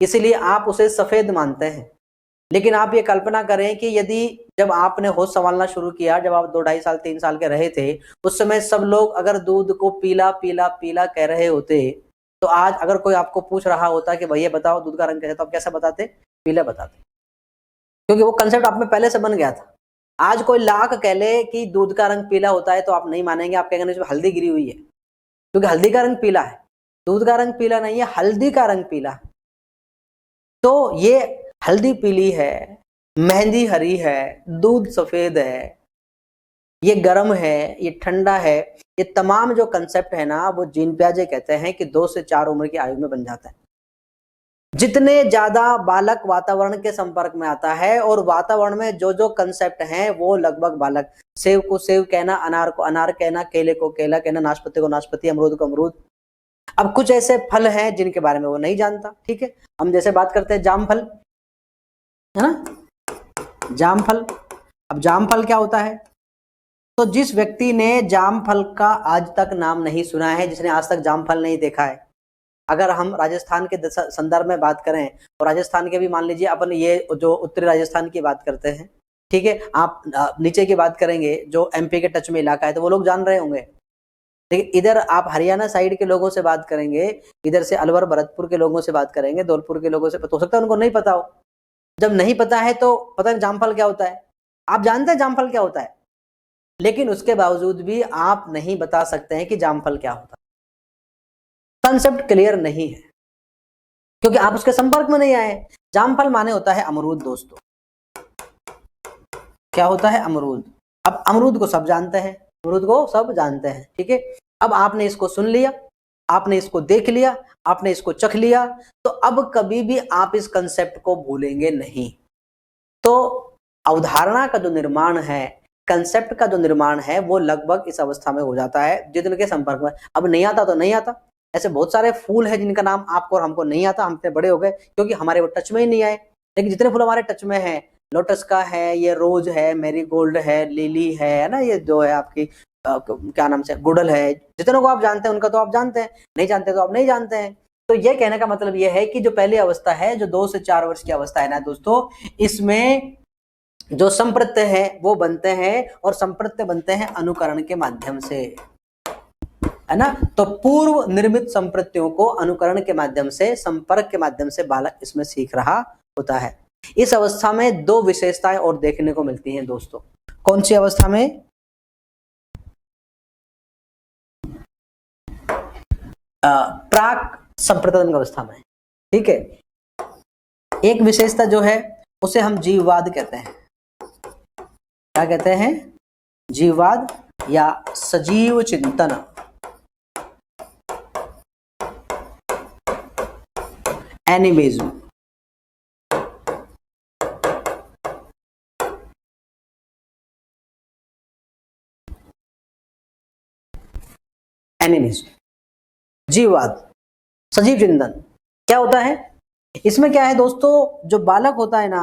इसीलिए आप उसे सफेद मानते हैं। लेकिन आप ये कल्पना करें कि यदि जब आपने होश संभालना शुरू किया, जब आप 2 ढाई साल 3 साल के रहे थे, उस समय सब लोग अगर दूध को पीला पीला पीला कह रहे होते, तो आज अगर कोई आपको पूछ रहा होता कि भैया बताओ दूध का रंग कैसा, तो आप कैसा बताते? पीला बताते, क्योंकि वो कंसेप्ट आप में पहले से बन गया था। आज कोई लाख कह ले कि दूध का रंग पीला होता है तो आप नहीं मानेंगे, आप कहेंगे इसमें हल्दी गिरी हुई है, क्योंकि हल्दी का रंग पीला है। दूध का रंग पीला नहीं है, हल्दी का रंग पीला है। तो ये हल्दी पीली है, मेहंदी हरी है, दूध सफेद है, ये गर्म है, ये ठंडा है, ये तमाम जो कंसेप्ट है ना, वो जीन पियाजे कहते हैं कि 2 से 4 उम्र की आयु में बन जाता है। जितने ज्यादा बालक वातावरण के संपर्क में आता है और वातावरण में जो जो कंसेप्ट हैं, वो लगभग बालक, सेव को सेव कहना, अनार को अनार कहना, केले को केला कहना, नाशपाती को नाशपाती, अमरूद को अमरूद। अब कुछ ऐसे फल हैं जिनके बारे में वो नहीं जानता। ठीक है, हम जैसे बात करते हैं जामफल, है ना, जामफल। अब जामफल क्या होता है? तो जिस व्यक्ति ने जामफल का आज तक नाम नहीं सुना है, जिसने आज तक जामफल नहीं देखा है, अगर हम राजस्थान के संदर्भ में बात करें, और राजस्थान के भी मान लीजिए अपन ये जो उत्तरी राजस्थान की बात करते हैं, ठीक है, आप नीचे की बात करेंगे जो एमपी के टच में इलाका है, तो वो लोग जान रहे होंगे। लेकिन इधर आप हरियाणा साइड के लोगों से बात करेंगे, इधर से अलवर भरतपुर के लोगों से बात करेंगे, धौलपुर के लोगों से, हो सकता है उनको नहीं पता हो। जब नहीं पता है तो पता नहीं जामफल क्या होता है। आप जानते हैं जामफल क्या होता है, लेकिन उसके बावजूद भी आप नहीं बता सकते हैं कि जामफल क्या होता है। कंसेप्ट क्लियर नहीं है, क्योंकि आप उसके संपर्क में नहीं आए। जामफल माने होता है अमरूद दोस्तों। क्या होता है? अमरूद। अब अमरूद को सब जानते हैं, अमरूद को सब जानते हैं, ठीक है। अब आपने इसको सुन लिया, आपने इसको देख लिया, आपने इसको चख लिया, तो अब कभी भी आप इस कंसेप्ट को भूलेंगे नहीं। तो अवधारणा का जो निर्माण है, कंसेप्ट का जो निर्माण है वो लगभग इस अवस्था में हो जाता है, जितने के संपर्क में। अब नहीं आता तो नहीं आता। ऐसे बहुत सारे फूल है जिनका नाम आपको और हमको नहीं आता, हम इतने बड़े हो गए क्योंकि हमारे वो टच में ही नहीं आए। लेकिन जितने फूल हमारे टच में है, लोटस का है, ये रोज है, मैरीगोल्ड है, लिली है ना, ये जो है आपकी क्या नाम से गुड़हल है, जितनों को आप जानते हैं उनका तो आप जानते हैं, नहीं जानते तो आप नहीं जानते हैं। तो ये कहने का मतलब ये है कि जो पहली अवस्था है, जो 2 से 4 वर्ष की अवस्था है ना दोस्तों, इसमें जो संप्रत्यय है वो बनते हैं, और संप्रत्यय बनते हैं अनुकरण के माध्यम से, है ना। तो पूर्व निर्मित संप्रत्ययों को अनुकरण के माध्यम से, संपर्क के माध्यम से बालक इसमें सीख रहा होता है। इस अवस्था में 2 विशेषताएं और देखने को मिलती हैं दोस्तों। कौन सी अवस्था में? प्राक संप्रतन अवस्था में, ठीक है। एक विशेषता जो है उसे हम जीववाद कहते हैं। क्या कहते हैं? जीववाद या सजीव चिंतन। एनिमिज्म। एनिमिज्म, जीववाद, सजीव चिंतन क्या होता है? इसमें क्या है दोस्तों, जो बालक होता है ना,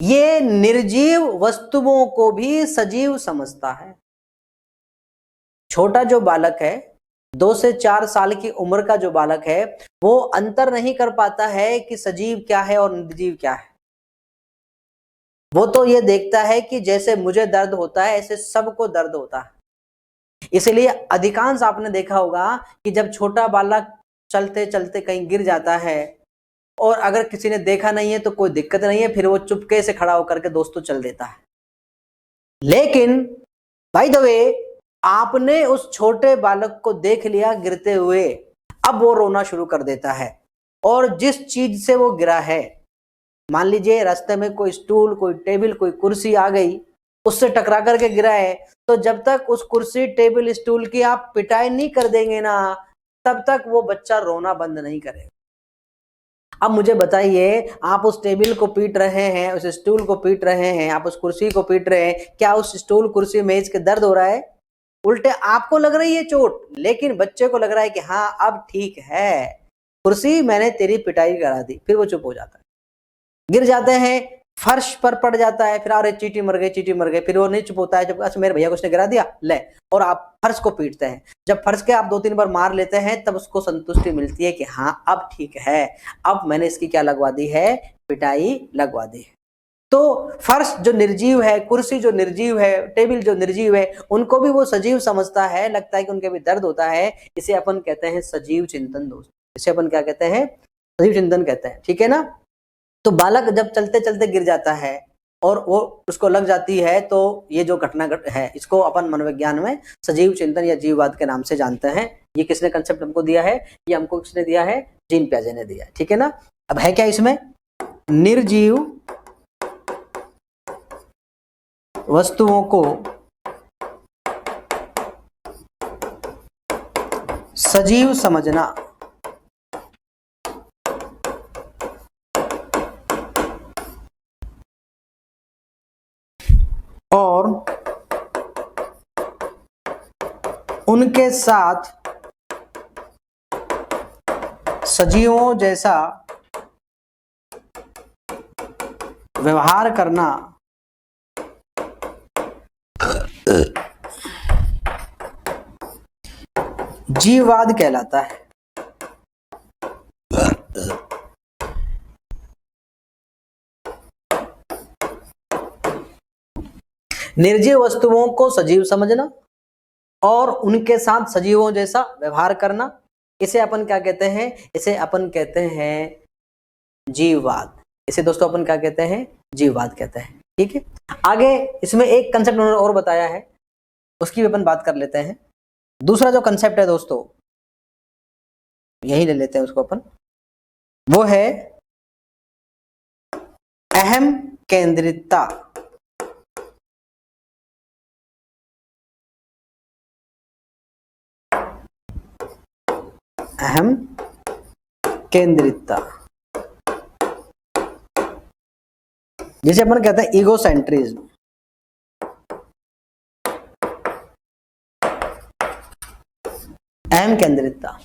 ये निर्जीव वस्तुओं को भी सजीव समझता है। छोटा जो बालक है, 2 से 4 साल की उम्र का जो बालक है, वो अंतर नहीं कर पाता है कि सजीव क्या है और निर्जीव क्या है। वो तो ये देखता है कि जैसे मुझे दर्द होता है ऐसे सबको दर्द होता है। इसलिए अधिकांश आपने देखा होगा कि जब छोटा बालक चलते चलते कहीं गिर जाता है और अगर किसी ने देखा नहीं है तो कोई दिक्कत नहीं है, फिर वो चुपके से खड़ा होकर के दोस्तों चल देता है। लेकिन बाय द वे, आपने उस छोटे बालक को देख लिया गिरते हुए, अब वो रोना शुरू कर देता है। और जिस चीज से वो गिरा है, मान लीजिए रास्ते में कोई स्टूल, कोई टेबल, कोई कुर्सी आ गई, उससे टकरा करके गिरा है, तो जब तक उस कुर्सी, टेबल, स्टूल की आप पिटाई नहीं कर देंगे ना, तब तक वो बच्चा रोना बंद नहीं करेगा। अब मुझे बताइए, आप उस टेबल को पीट रहे हैं, उस स्टूल को पीट रहे हैं, आप उस कुर्सी को पीट रहे हैं, क्या उस स्टूल, कुर्सी, मेज के दर्द हो रहा है? उल्टे आपको लग रही है चोट, लेकिन बच्चे को लग रहा है कि हाँ अब ठीक है, कुर्सी मैंने तेरी पिटाई करा दी। फिर वो चुप हो जाता है। गिर जाते हैं, फर्श पर पड़ जाता है, फिर अरे चींटी मर गई, चींटी मर गई, फिर वो नहीं चुप होता है, जब अच्छा मेरे भैया को उसने गिरा दिया ले, और आप फर्श को पीटते हैं। जब फर्श के आप 2-3 बार मार लेते हैं, तब उसको संतुष्टि मिलती है कि हाँ अब ठीक है, अब मैंने इसकी क्या लगवा दी है? पिटाई लगवा दी है। तो फर्श जो निर्जीव है, कुर्सी जो निर्जीव है, टेबल जो निर्जीव है, उनको भी वो सजीव समझता है, लगता है कि उनके भी दर्द होता है। इसे अपन कहते हैं सजीव चिंतन दोस्त। इसे अपन क्या कहते हैं? सजीव चिंतन कहते हैं, ठीक है ना। तो बालक जब चलते चलते गिर जाता है और वो उसको लग जाती है, तो ये जो घटना है, इसको अपन मनोविज्ञान में सजीव चिंतन या जीववाद के नाम से जानते हैं। ये किसने कंसेप्ट हमको दिया है? ये हमको किसने दिया है? जीन पियाजे ने दिया है, ठीक है ना। अब है क्या इसमें? निर्जीव वस्तुओं को सजीव समझना। और उनके साथ सजीवों जैसा व्यवहार करना जीववाद कहलाता है। निर्जीव वस्तुओं को सजीव समझना और उनके साथ सजीवों जैसा व्यवहार करना, इसे अपन क्या कहते हैं? इसे अपन कहते हैं जीववाद। इसे दोस्तों अपन क्या कहते हैं? जीववाद कहते हैं, ठीक है। आगे इसमें एक कंसेप्ट उन्होंने और बताया है, उसकी भी अपन बात कर लेते हैं। दूसरा जो कंसेप्ट है दोस्तों, यही ले लेते हैं उसको अपन, वो है अहम केंद्रितता। अहम केंद्रितता। जिसे अपन कहते हैं ईगोसेंट्रिज्म। अहम केंद्रितता।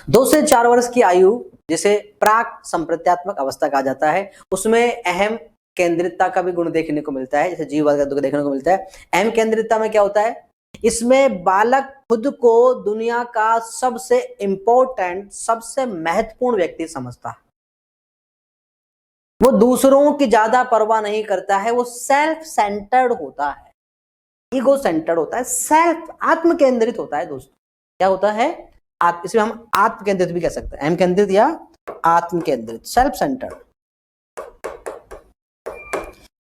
2 से 4 वर्ष की आयु जिसे प्राक संप्रत्यात्मक अवस्था कहा जाता है, उसमें अहम केंद्रितता का भी गुण देखने को मिलता है, जैसे जीववाद का देखने को मिलता है। अहम केंद्रितता में क्या होता है, इसमें बालक खुद को दुनिया का सबसे इंपॉर्टेंट, सबसे महत्वपूर्ण व्यक्ति समझता है। वो दूसरों की ज्यादा परवाह नहीं करता है, वो सेल्फ सेंटर्ड होता है, ईगो सेंटर्ड होता है, सेल्फ आत्म केंद्रित होता है दोस्तों। क्या होता है, इसमें हम आत्म केंद्रित भी कह सकते हैं, अहम केंद्रित या आत्म केंद्रित, सेल्फ सेंटर्ड।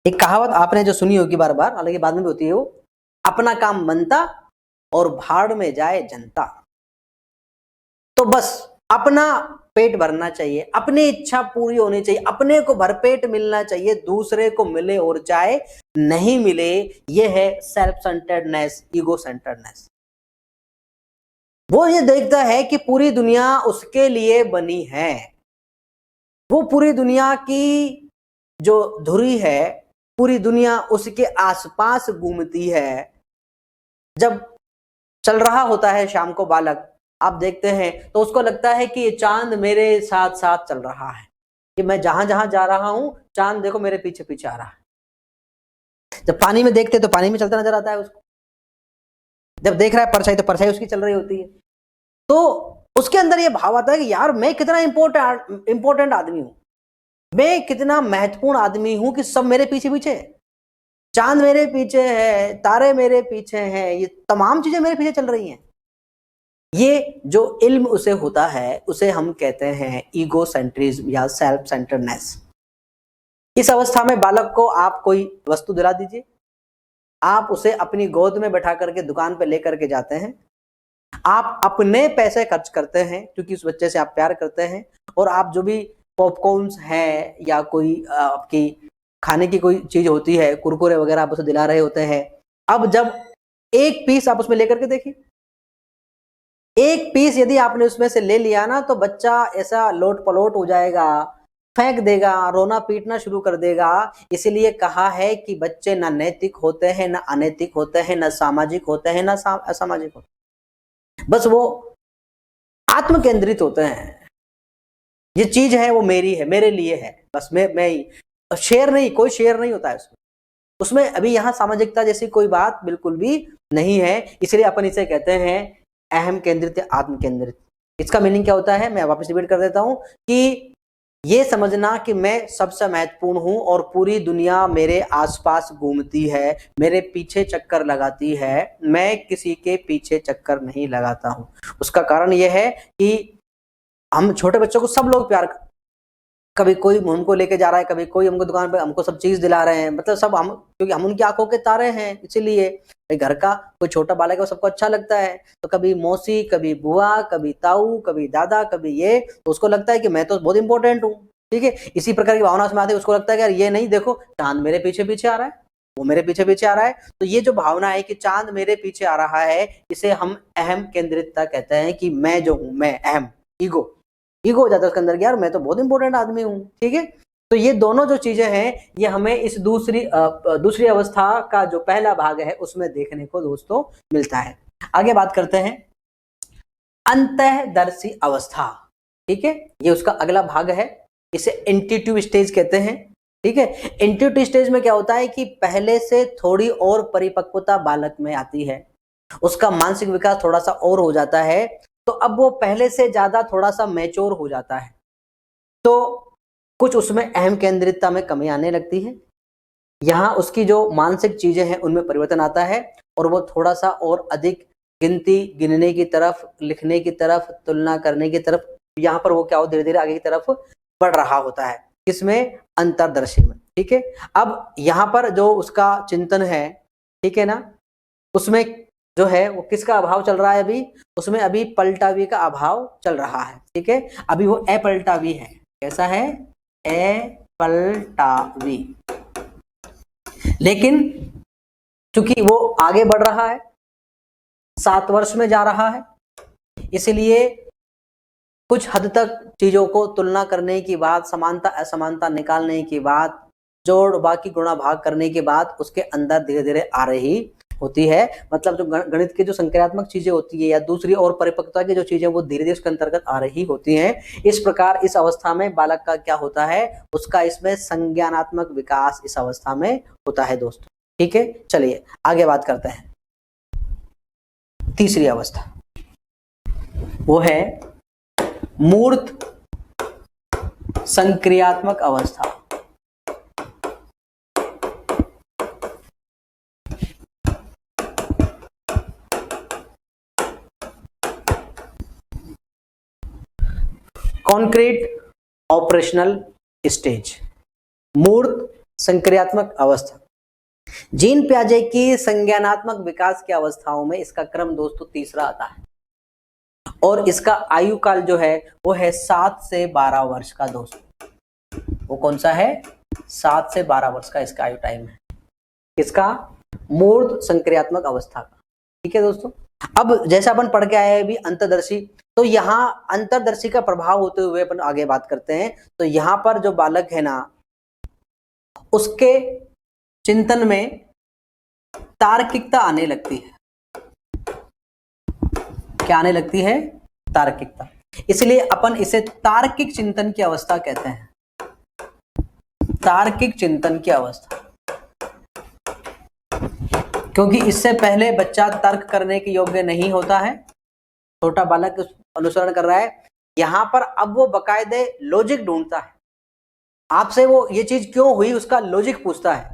एक कहावत आपने जो सुनी होगी बार बार, हालांकि बाद में भी होती है, वो अपना काम बनता और भाड़ में जाए जनता। तो बस अपना पेट भरना चाहिए, अपनी इच्छा पूरी होनी चाहिए, अपने को भरपेट मिलना चाहिए, दूसरे को मिले और चाहे नहीं मिले। यह है सेल्फ सेंटर्डनेस, ईगो सेंटर्डनेस। वो ये देखता है कि पूरी दुनिया उसके लिए बनी है, वो पूरी दुनिया की जो धुरी है, पूरी दुनिया उसके आसपास घूमती है। जब चल रहा होता है शाम को बालक, आप देखते हैं तो उसको लगता है कि ये चांद मेरे साथ साथ चल रहा है, कि मैं जहां जहां जा रहा हूं चांद देखो मेरे पीछे पीछे आ रहा है। जब पानी में देखते तो पानी में चलता नजर आता है उसको, जब देख रहा है परछाई तो परछाई उसकी चल रही होती है। तो उसके अंदर ये भाव आता है कि यार मैं कितना इंपॉर्टेंट आदमी हूं, मैं कितना महत्वपूर्ण आदमी हूं कि सब मेरे पीछे पीछे, चांद मेरे पीछे है, तारे मेरे पीछे हैं, ये तमाम चीजें मेरे पीछे चल रही हैं। ये जो इल्म उसे होता है उसे हम कहते हैं ईगो सेंट्रिज्म या सेल्फ सेंटर्डनेस। इस अवस्था में बालक को आप कोई वस्तु दिला दीजिए, आप उसे अपनी गोद में बैठा करके दुकान पे लेकर के जाते हैं, आप अपने पैसे खर्च करते हैं क्योंकि उस बच्चे से आप प्यार करते हैं, और आप जो भी पॉपकॉर्न्स है या कोई आपकी खाने की कोई चीज होती है, कुरकुरे वगैरह आप उसे दिला रहे होते हैं। अब जब एक पीस आप उसमें लेकर के देखिए, एक पीस यदि आपने उसमें से ले लिया ना तो बच्चा ऐसा लोट पलोट हो जाएगा, फेंक देगा, रोना पीटना शुरू कर देगा। इसीलिए कहा है कि बच्चे ना नैतिक होते हैं, ना अनैतिक होते हैं, ना सामाजिक होते हैं, ना असामाजिक होते हैं, बस वो आत्म केंद्रित होते हैं। ये चीज है वो मेरी है, मेरे लिए है, बस मैं ही, शेयर नहीं, कोई शेयर नहीं होता है उसमें। उसमें अभी यहाँ सामाजिकता जैसी कोई बात बिल्कुल भी नहीं है। इसलिए अपन इसे कहते हैं अहम केंद्रित या आत्म केंद्रित। इसका मीनिंग क्या होता है, मैं वापस रिपीट कर देता हूं कि ये समझना कि मैं सबसे महत्वपूर्ण हूं और पूरी दुनिया मेरे आसपास घूमती है, मेरे पीछे चक्कर लगाती है, मैं किसी के पीछे चक्कर नहीं लगाता हूं। उसका कारण यह है कि हम छोटे बच्चों को सब लोग प्यार, कभी कोई हमको लेके जा रहा है, कभी कोई हमको दुकान पे हमको सब चीज दिला रहे हैं, मतलब सब हम, क्योंकि हम उनकी आंखों के तारे हैं। इसीलिए घर का कोई छोटा बालक है वो सबको अच्छा लगता है, तो कभी मौसी, कभी बुआ, कभी ताऊ, कभी दादा, कभी ये, तो उसको लगता है कि मैं तो बहुत इंपॉर्टेंट हूँ। ठीक है, इसी प्रकार की भावना उसमें आती है। उसको लगता है कि यार ये नहीं, देखो चांद मेरे पीछे पीछे आ रहा है, वो मेरे पीछे पीछे आ रहा है। तो ये जो भावना है कि चांद मेरे पीछे आ रहा है, इसे हम अहम केंद्रितता कहते हैं कि मैं जो हूं, मैं अहम, ईगो हो जाता है उसके अंदर, यार मैं तो बहुत इंपॉर्टेंट आदमी हूँ। ठीक है, तो ये दोनों जो चीजें हैं ये हमें इस दूसरी अवस्था का जो पहला भाग है उसमें देखने को दोस्तों मिलता है। आगे बात करते हैं अंतःदर्शी अवस्था। ठीक है, ये उसका अगला भाग है, इसे इंट्यूटिव स्टेज कहते हैं। ठीक है, इंट्यूटिव स्टेज में क्या होता है कि पहले से थोड़ी और परिपक्वता बालक में आती है, उसका मानसिक विकास थोड़ा सा और हो जाता है, तो अब वो पहले से ज्यादा थोड़ा सा मैच्योर हो जाता है, तो कुछ उसमें अहम केंद्रितता में कमी आने लगती है। यहाँ उसकी जो मानसिक चीजें हैं उनमें परिवर्तन आता है और वो थोड़ा सा और अधिक गिनती गिनने की तरफ, लिखने की तरफ, तुलना करने की तरफ, यहाँ पर वो क्या हो, धीरे धीरे आगे की तरफ बढ़ रहा होता है। किसमें, अंतर्दर्शी में। ठीक है, अब यहाँ पर जो उसका चिंतन है, ठीक है ना, उसमें जो है वो किसका अभाव चल रहा है अभी, उसमें अभी पलटावी का अभाव चल रहा है। ठीक है, अभी वो अपलटावी है। कैसा है, अपलटावी। लेकिन चूंकि वो आगे बढ़ रहा है, 7 वर्ष में जा रहा है, इसलिए कुछ हद तक चीजों को तुलना करने की बात, समानता असमानता निकालने की बात, जोड़ बाकी गुणा भाग करने के बाद उसके अंदर धीरे धीरे आ रही होती है। मतलब जो गणित की जो संक्रियात्मक चीजें होती है या दूसरी और परिपक्वता की जो चीजें वो धीरे धीरे उसके अंतर्गत आ रही होती हैं। इस प्रकार इस अवस्था में बालक का क्या होता है, उसका इसमें संज्ञानात्मक विकास इस अवस्था में होता है दोस्तों। ठीक है, चलिए आगे बात करते हैं। तीसरी अवस्था वो है मूर्त संक्रियात्मक अवस्था। कॉन्क्रीट ऑपरेशनल स्टेज, मूर्त संक्रियात्मक अवस्था। जीन पियाजे की संज्ञानात्मक विकास की अवस्थाओं में इसका क्रम दोस्तों तीसरा आता है और इसका आयु काल जो है वो है 7 से 12 वर्ष का दोस्तों। वो कौन सा है, 7 से 12 वर्ष का इसका आयु टाइम है, इसका मूर्त संक्रियात्मक अवस्था का। ठीक है दोस्तों। अब जैसा अपन पढ़ के आए अभी अंतर्दर्शी, तो यहाँ अंतर्दर्शी का प्रभाव होते हुए अपन आगे बात करते हैं। तो यहाँ पर जो बालक है ना, उसके चिंतन में तार्किकता आने लगती है। क्या आने लगती है, तार्किकता। इसलिए अपन इसे तार्किक चिंतन की अवस्था कहते हैं, तार्किक चिंतन की अवस्था। क्योंकि इससे पहले बच्चा तर्क करने के योग्य नहीं होता है, छोटा बालक अनुसरण कर रहा है। यहां पर अब वो बकायदे लॉजिक ढूंढता है, आपसे वो ये चीज क्यों हुई उसका लॉजिक पूछता है।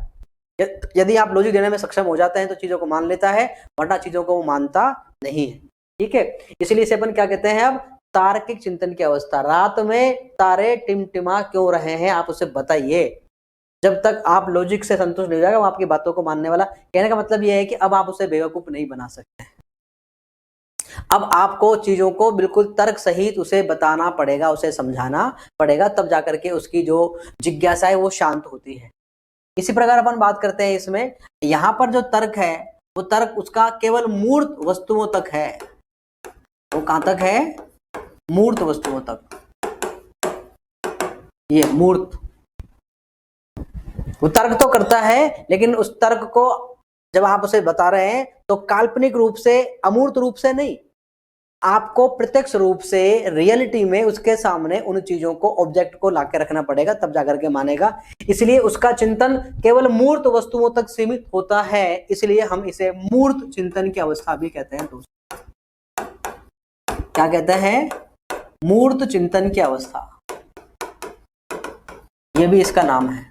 यदि आप लॉजिक देने में सक्षम हो जाते हैं तो चीजों को मान लेता है, वरना चीजों को वो मानता नहीं है। ठीक है, इसलिए इसे अपन क्या कहते हैं, अब तार्किक चिंतन की अवस्था। रात में तारे टिमटिमा क्यों रहे हैं, आप उसे बताइए। जब तक आप लॉजिक से संतुष्ट नहीं हो जाएगा वो आपकी बातों को मानने वाला। कहने का मतलब यह है कि अब आप उसे बेवकूफ नहीं बना सकते। अब आपको चीजों को बिल्कुल तर्क सहित उसे बताना पड़ेगा, उसे समझाना पड़ेगा, तब जाकर के उसकी जो जिज्ञासा है वो शांत होती है। इसी प्रकार अपन बात करते हैं इसमें, यहाँ पर जो तर्क है वो तर्क उसका केवल मूर्त वस्तुओं तक है। वो कहां तक है, मूर्त वस्तुओं तक। ये मूर्त, वो तर्क तो करता है लेकिन उस तर्क को जब आप उसे बता रहे हैं तो काल्पनिक रूप से, अमूर्त रूप से नहीं, आपको प्रत्यक्ष रूप से रियलिटी में उसके सामने उन चीजों को, ऑब्जेक्ट को लाके रखना पड़ेगा, तब जाकर के मानेगा। इसलिए उसका चिंतन केवल मूर्त वस्तुओं तक सीमित होता है, इसलिए हम इसे मूर्त चिंतन की अवस्था भी कहते हैं दोस्तों। क्या कहते हैं, मूर्त चिंतन की अवस्था, यह भी इसका नाम है।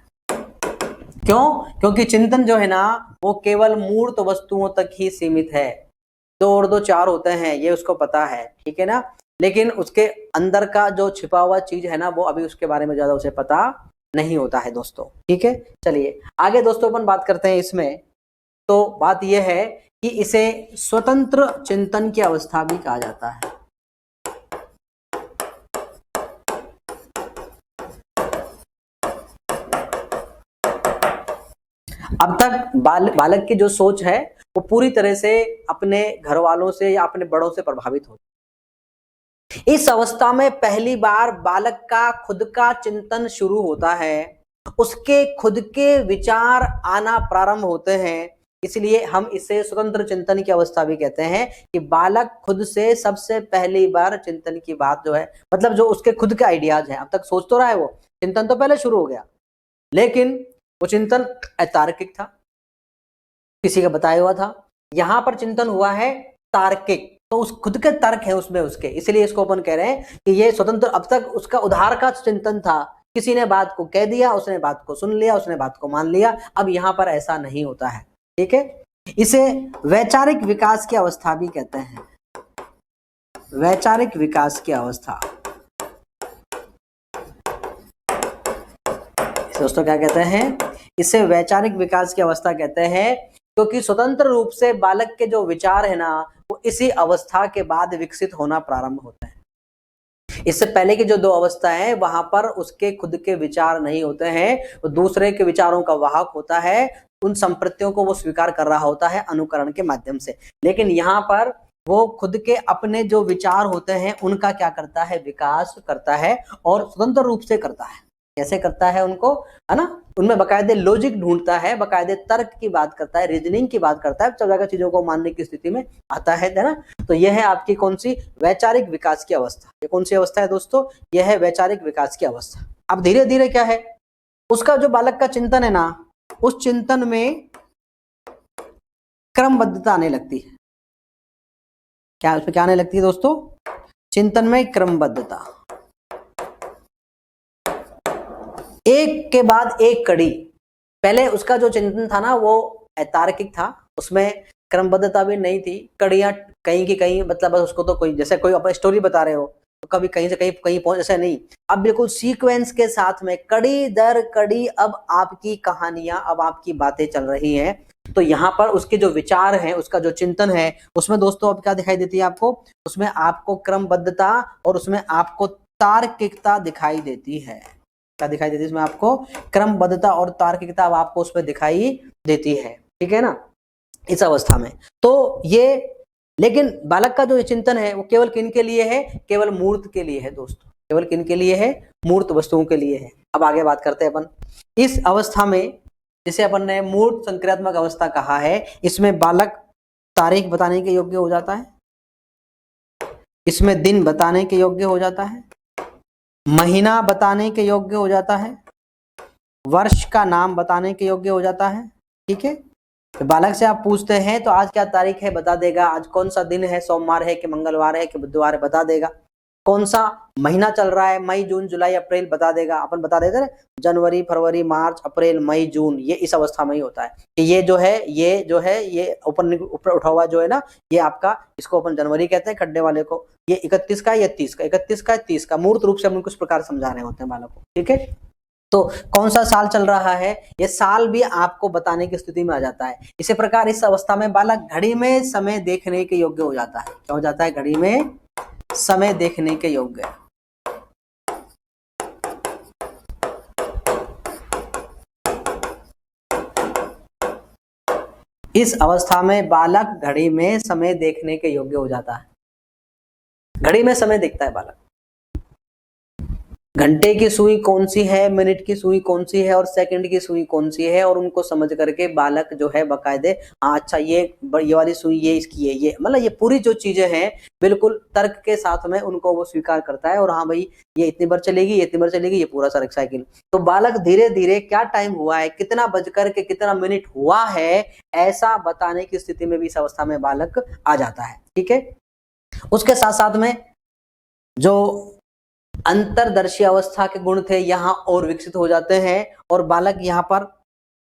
क्यों, क्योंकि चिंतन जो है ना वो केवल मूर्त वस्तुओं तक ही सीमित है। 2 और 2 4 होते हैं, ये उसको पता है, ठीक है ना, लेकिन उसके अंदर का जो छिपा हुआ चीज है ना वो अभी उसके बारे में ज्यादा उसे पता नहीं होता है दोस्तों। ठीक है, चलिए आगे दोस्तों अपन बात करते हैं इसमें। तो बात यह है कि इसे स्वतंत्र चिंतन की अवस्था भी कहा जाता है। अब तक बालक की जो सोच है वो पूरी तरह से अपने घर वालों से या अपने बड़ों से प्रभावित होती है। इस अवस्था में पहली बार बालक का खुद का चिंतन शुरू होता है, उसके खुद के विचार आना प्रारंभ होते हैं। इसलिए हम इसे स्वतंत्र चिंतन की अवस्था भी कहते हैं कि बालक खुद से सबसे पहली बार चिंतन की बात जो है, मतलब जो उसके खुद के आइडियाज हैं, अब तक सोच तो रहा है, वो चिंतन तो पहले शुरू हो गया, लेकिन वो चिंतन अतार्किक था, किसी का बताया हुआ था। यहां पर चिंतन हुआ है तार्किक, तो उस खुद के तर्क है उसमें उसके, इसलिए इसको अपन कह रहे हैं कि ये स्वतंत्र। अब तक उसका उधार का चिंतन था, किसी ने बात को कह दिया, उसने बात को सुन लिया, उसने बात को मान लिया। अब यहां पर ऐसा नहीं होता है। ठीक है, इसे वैचारिक विकास की अवस्था भी कहते हैं, वैचारिक विकास की अवस्था। दोस्तों क्या कहते हैं, इसे वैचारिक विकास की अवस्था कहते हैं, क्योंकि स्वतंत्र रूप से बालक के जो विचार है ना वो इसी अवस्था के बाद विकसित होना प्रारंभ होते हैं। इससे पहले की जो 2 अवस्थाएं हैं वहां पर उसके खुद के विचार नहीं होते हैं, वो दूसरे के विचारों का वाहक होता है, उन संप्रत्तियों को वो स्वीकार कर रहा होता है अनुकरण के माध्यम से। लेकिन यहाँ पर वो खुद के अपने जो विचार होते हैं उनका क्या करता है, विकास करता है, और स्वतंत्र रूप से करता है। कैसे करता है उनको, है ना, उनमें बाकायदे लॉजिक ढूंढता है, बाकायदे तर्क की बात करता है, रीजनिंग की बात करता है, तब जाकर चीजों को मानने की स्थिति में आता है ना। तो यह है आपकी कौन सी, वैचारिक विकास की अवस्था। ये कौन सी अवस्था है दोस्तों, यह है वैचारिक विकास की अवस्था। अब धीरे धीरे क्या है, उसका जो बालक का चिंतन है ना, उस चिंतन में क्रमबद्धता आने लगती है। क्या उसमें क्या आने लगती है दोस्तों, चिंतन में क्रमबद्धता, एक के बाद एक कड़ी। पहले उसका जो चिंतन था ना वो तार्किक था, उसमें क्रमबद्धता भी नहीं थी, कड़ियां कहीं की कहीं, मतलब बस उसको तो कोई, जैसे कोई अपनी स्टोरी बता रहे हो तो कभी कहीं से कहीं कहीं पहुंच, ऐसा नहीं। अब बिल्कुल सीक्वेंस के साथ में कड़ी दर कड़ी अब आपकी कहानियां, अब आपकी बातें चल रही हैं। तो यहाँ पर उसके जो विचार हैं, उसका जो चिंतन है, उसमें दोस्तों अब क्या दिखाई देती है आपको, उसमें आपको क्रमबद्धता और उसमें आपको तार्किकता दिखाई देती है। क्या दिखाई देती है इसमें आपको, क्रमबद्धता और तार्किकता अब आपको उसमें दिखाई देती है, ठीक है ना, इस अवस्था में। तो ये, लेकिन बालक का जो चिंतन है वो केवल किन के लिए है, केवल मूर्त के लिए है दोस्तों, केवल किन के लिए है, मूर्त वस्तुओं के लिए है। अब आगे बात करते हैं अपन इस अवस्था में, जिसे अपन ने मूर्त संक्रियात्मक अवस्था कहा है। इसमें बालक तारीख बताने के योग्य हो जाता है, इसमें दिन बताने के योग्य हो जाता है, महीना बताने के योग्य हो जाता है, वर्ष का नाम बताने के योग्य हो जाता है, ठीक है। तो बालक से आप पूछते हैं तो आज क्या तारीख है, बता देगा। आज कौन सा दिन है, सोमवार है कि मंगलवार है कि बुधवार है, बता देगा। कौन सा महीना चल रहा है, मई जून जुलाई अप्रैल, बता देगा। अपन बता देते हैं जनवरी फरवरी मार्च अप्रैल मई जून, ये इस अवस्था में ही होता है कि ये जो है ये ऊपर उठा हुआ जो है ना, ये आपका, इसको अपन जनवरी कहते हैं खड्डे वाले को, ये 31 का या 30 का, 31 का 30 का, मूर्त रूप से हम कुछ प्रकार समझा रहे होते हैं बालक को, ठीक है। तो कौन सा साल चल रहा है, ये साल भी आपको बताने की स्थिति में आ जाता है। इसी प्रकार इस अवस्था में बालक घड़ी में समय देखने के योग्य हो जाता है। क्या हो जाता है, घड़ी में समय देखने के योग्य। इस अवस्था में बालक घड़ी में समय देखने के योग्य हो जाता है। घड़ी में समय देखता है बालक, घंटे की सुई कौन सी है, मिनट की सुई कौन सी है और सेकंड की सुई कौन सी है, और उनको समझ करके बालक जो है बकायदे, अच्छा ये वाली सुई ये इसकी है, ये मतलब ये पूरी जो चीजें हैं बिल्कुल तर्क के साथ में उनको वो स्वीकार करता है। और हाँ भाई ये इतनी बार चलेगी, ये इतनी बार चलेगी, ये पूरा साइकिल। तो बालक धीरे धीरे क्या टाइम हुआ है, कितना बजकर के कितना मिनट हुआ है, ऐसा बताने की स्थिति में भी इस अवस्था में बालक आ जाता है, ठीक है। उसके साथ साथ में जो अंतरदर्शी अवस्था के गुण थे यहाँ और विकसित हो जाते हैं, और बालक यहाँ पर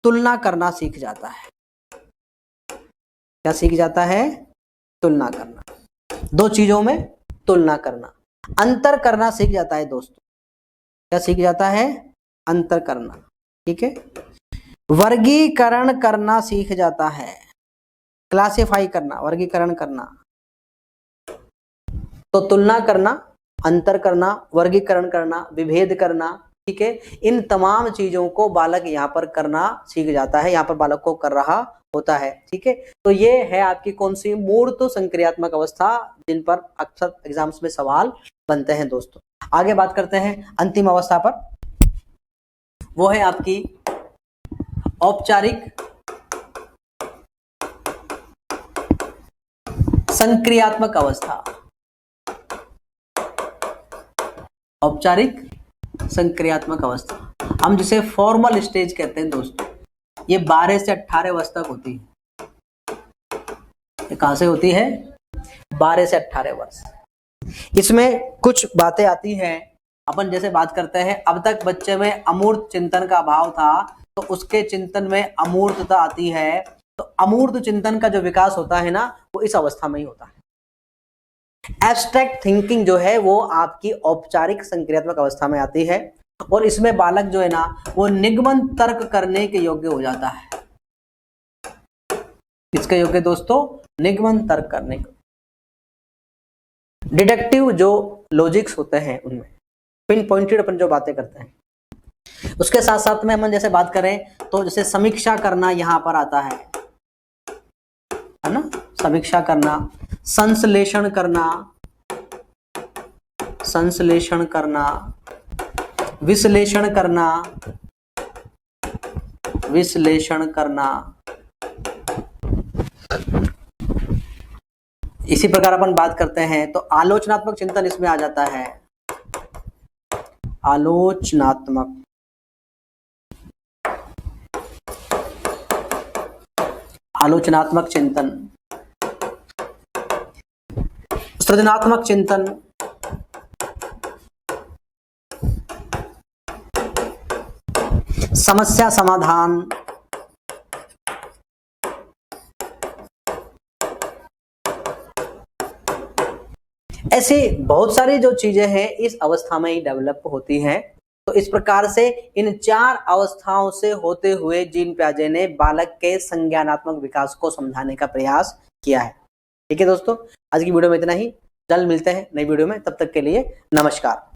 तुलना करना सीख जाता है। क्या सीख जाता है, तुलना करना, दो चीजों में तुलना करना, अंतर करना सीख जाता है दोस्तों। क्या सीख जाता है, अंतर करना, ठीक है। वर्गीकरण करना सीख जाता है, क्लासिफाई करना, वर्गीकरण करना। तो तुलना करना, अंतर करना, वर्गीकरण करना, विभेद करना, ठीक है, इन तमाम चीजों को बालक यहाँ पर करना सीख जाता है, यहाँ पर बालक को कर रहा होता है, ठीक है। तो ये है आपकी कौन सी, मूर्त संक्रियात्मक अवस्था, जिन पर अक्सर एग्जाम्स में सवाल बनते हैं दोस्तों। आगे बात करते हैं अंतिम अवस्था पर, वो है आपकी औपचारिक संक्रियात्मक अवस्था। औपचारिक संक्रियात्मक अवस्था, हम जिसे फॉर्मल स्टेज कहते हैं दोस्तों, ये 12 से 18 वर्ष तक होती है। ये कहां से होती है, 12 से 18 वर्ष। इसमें कुछ बातें आती हैं, अपन जैसे बात करते हैं, अब तक बच्चे में अमूर्त चिंतन का अभाव था, तो उसके चिंतन में अमूर्तता आती है। तो अमूर्त चिंतन का जो विकास होता है ना, वो इस अवस्था में ही होता है। एब्स्ट्रैक्ट थिंकिंग जो है वो आपकी औपचारिक संक्रियात्मक अवस्था में आती है, और इसमें बालक जो है ना वो निगमन तर्क करने के योग्य हो जाता है। किसके योग्य दोस्तों, निगमन तर्क करने के। डिडक्टिव जो लॉजिक्स होते हैं उनमें पिन पॉइंटेड अपन जो बातें करते हैं। उसके साथ साथ में हम जैसे बात करें तो जैसे समीक्षा करना यहां पर आता है ना, समीक्षा करना, संश्लेषण करना, संश्लेषण करना, विश्लेषण करना, विश्लेषण करना। इसी प्रकार अपन बात करते हैं तो आलोचनात्मक चिंतन इसमें आ जाता है। आलोचनात्मक चिंतन, सृजनात्मक चिंतन, समस्या समाधान, ऐसे बहुत सारी जो चीजें हैं इस अवस्था में ही डेवलप होती हैं। तो इस प्रकार से इन 4 अवस्थाओं से होते हुए जीन पियाजे ने बालक के संज्ञानात्मक विकास को समझाने का प्रयास किया है। ठीक है दोस्तों, आज की वीडियो में इतना ही। जल्द मिलते हैं नई वीडियो में, तब तक के लिए नमस्कार।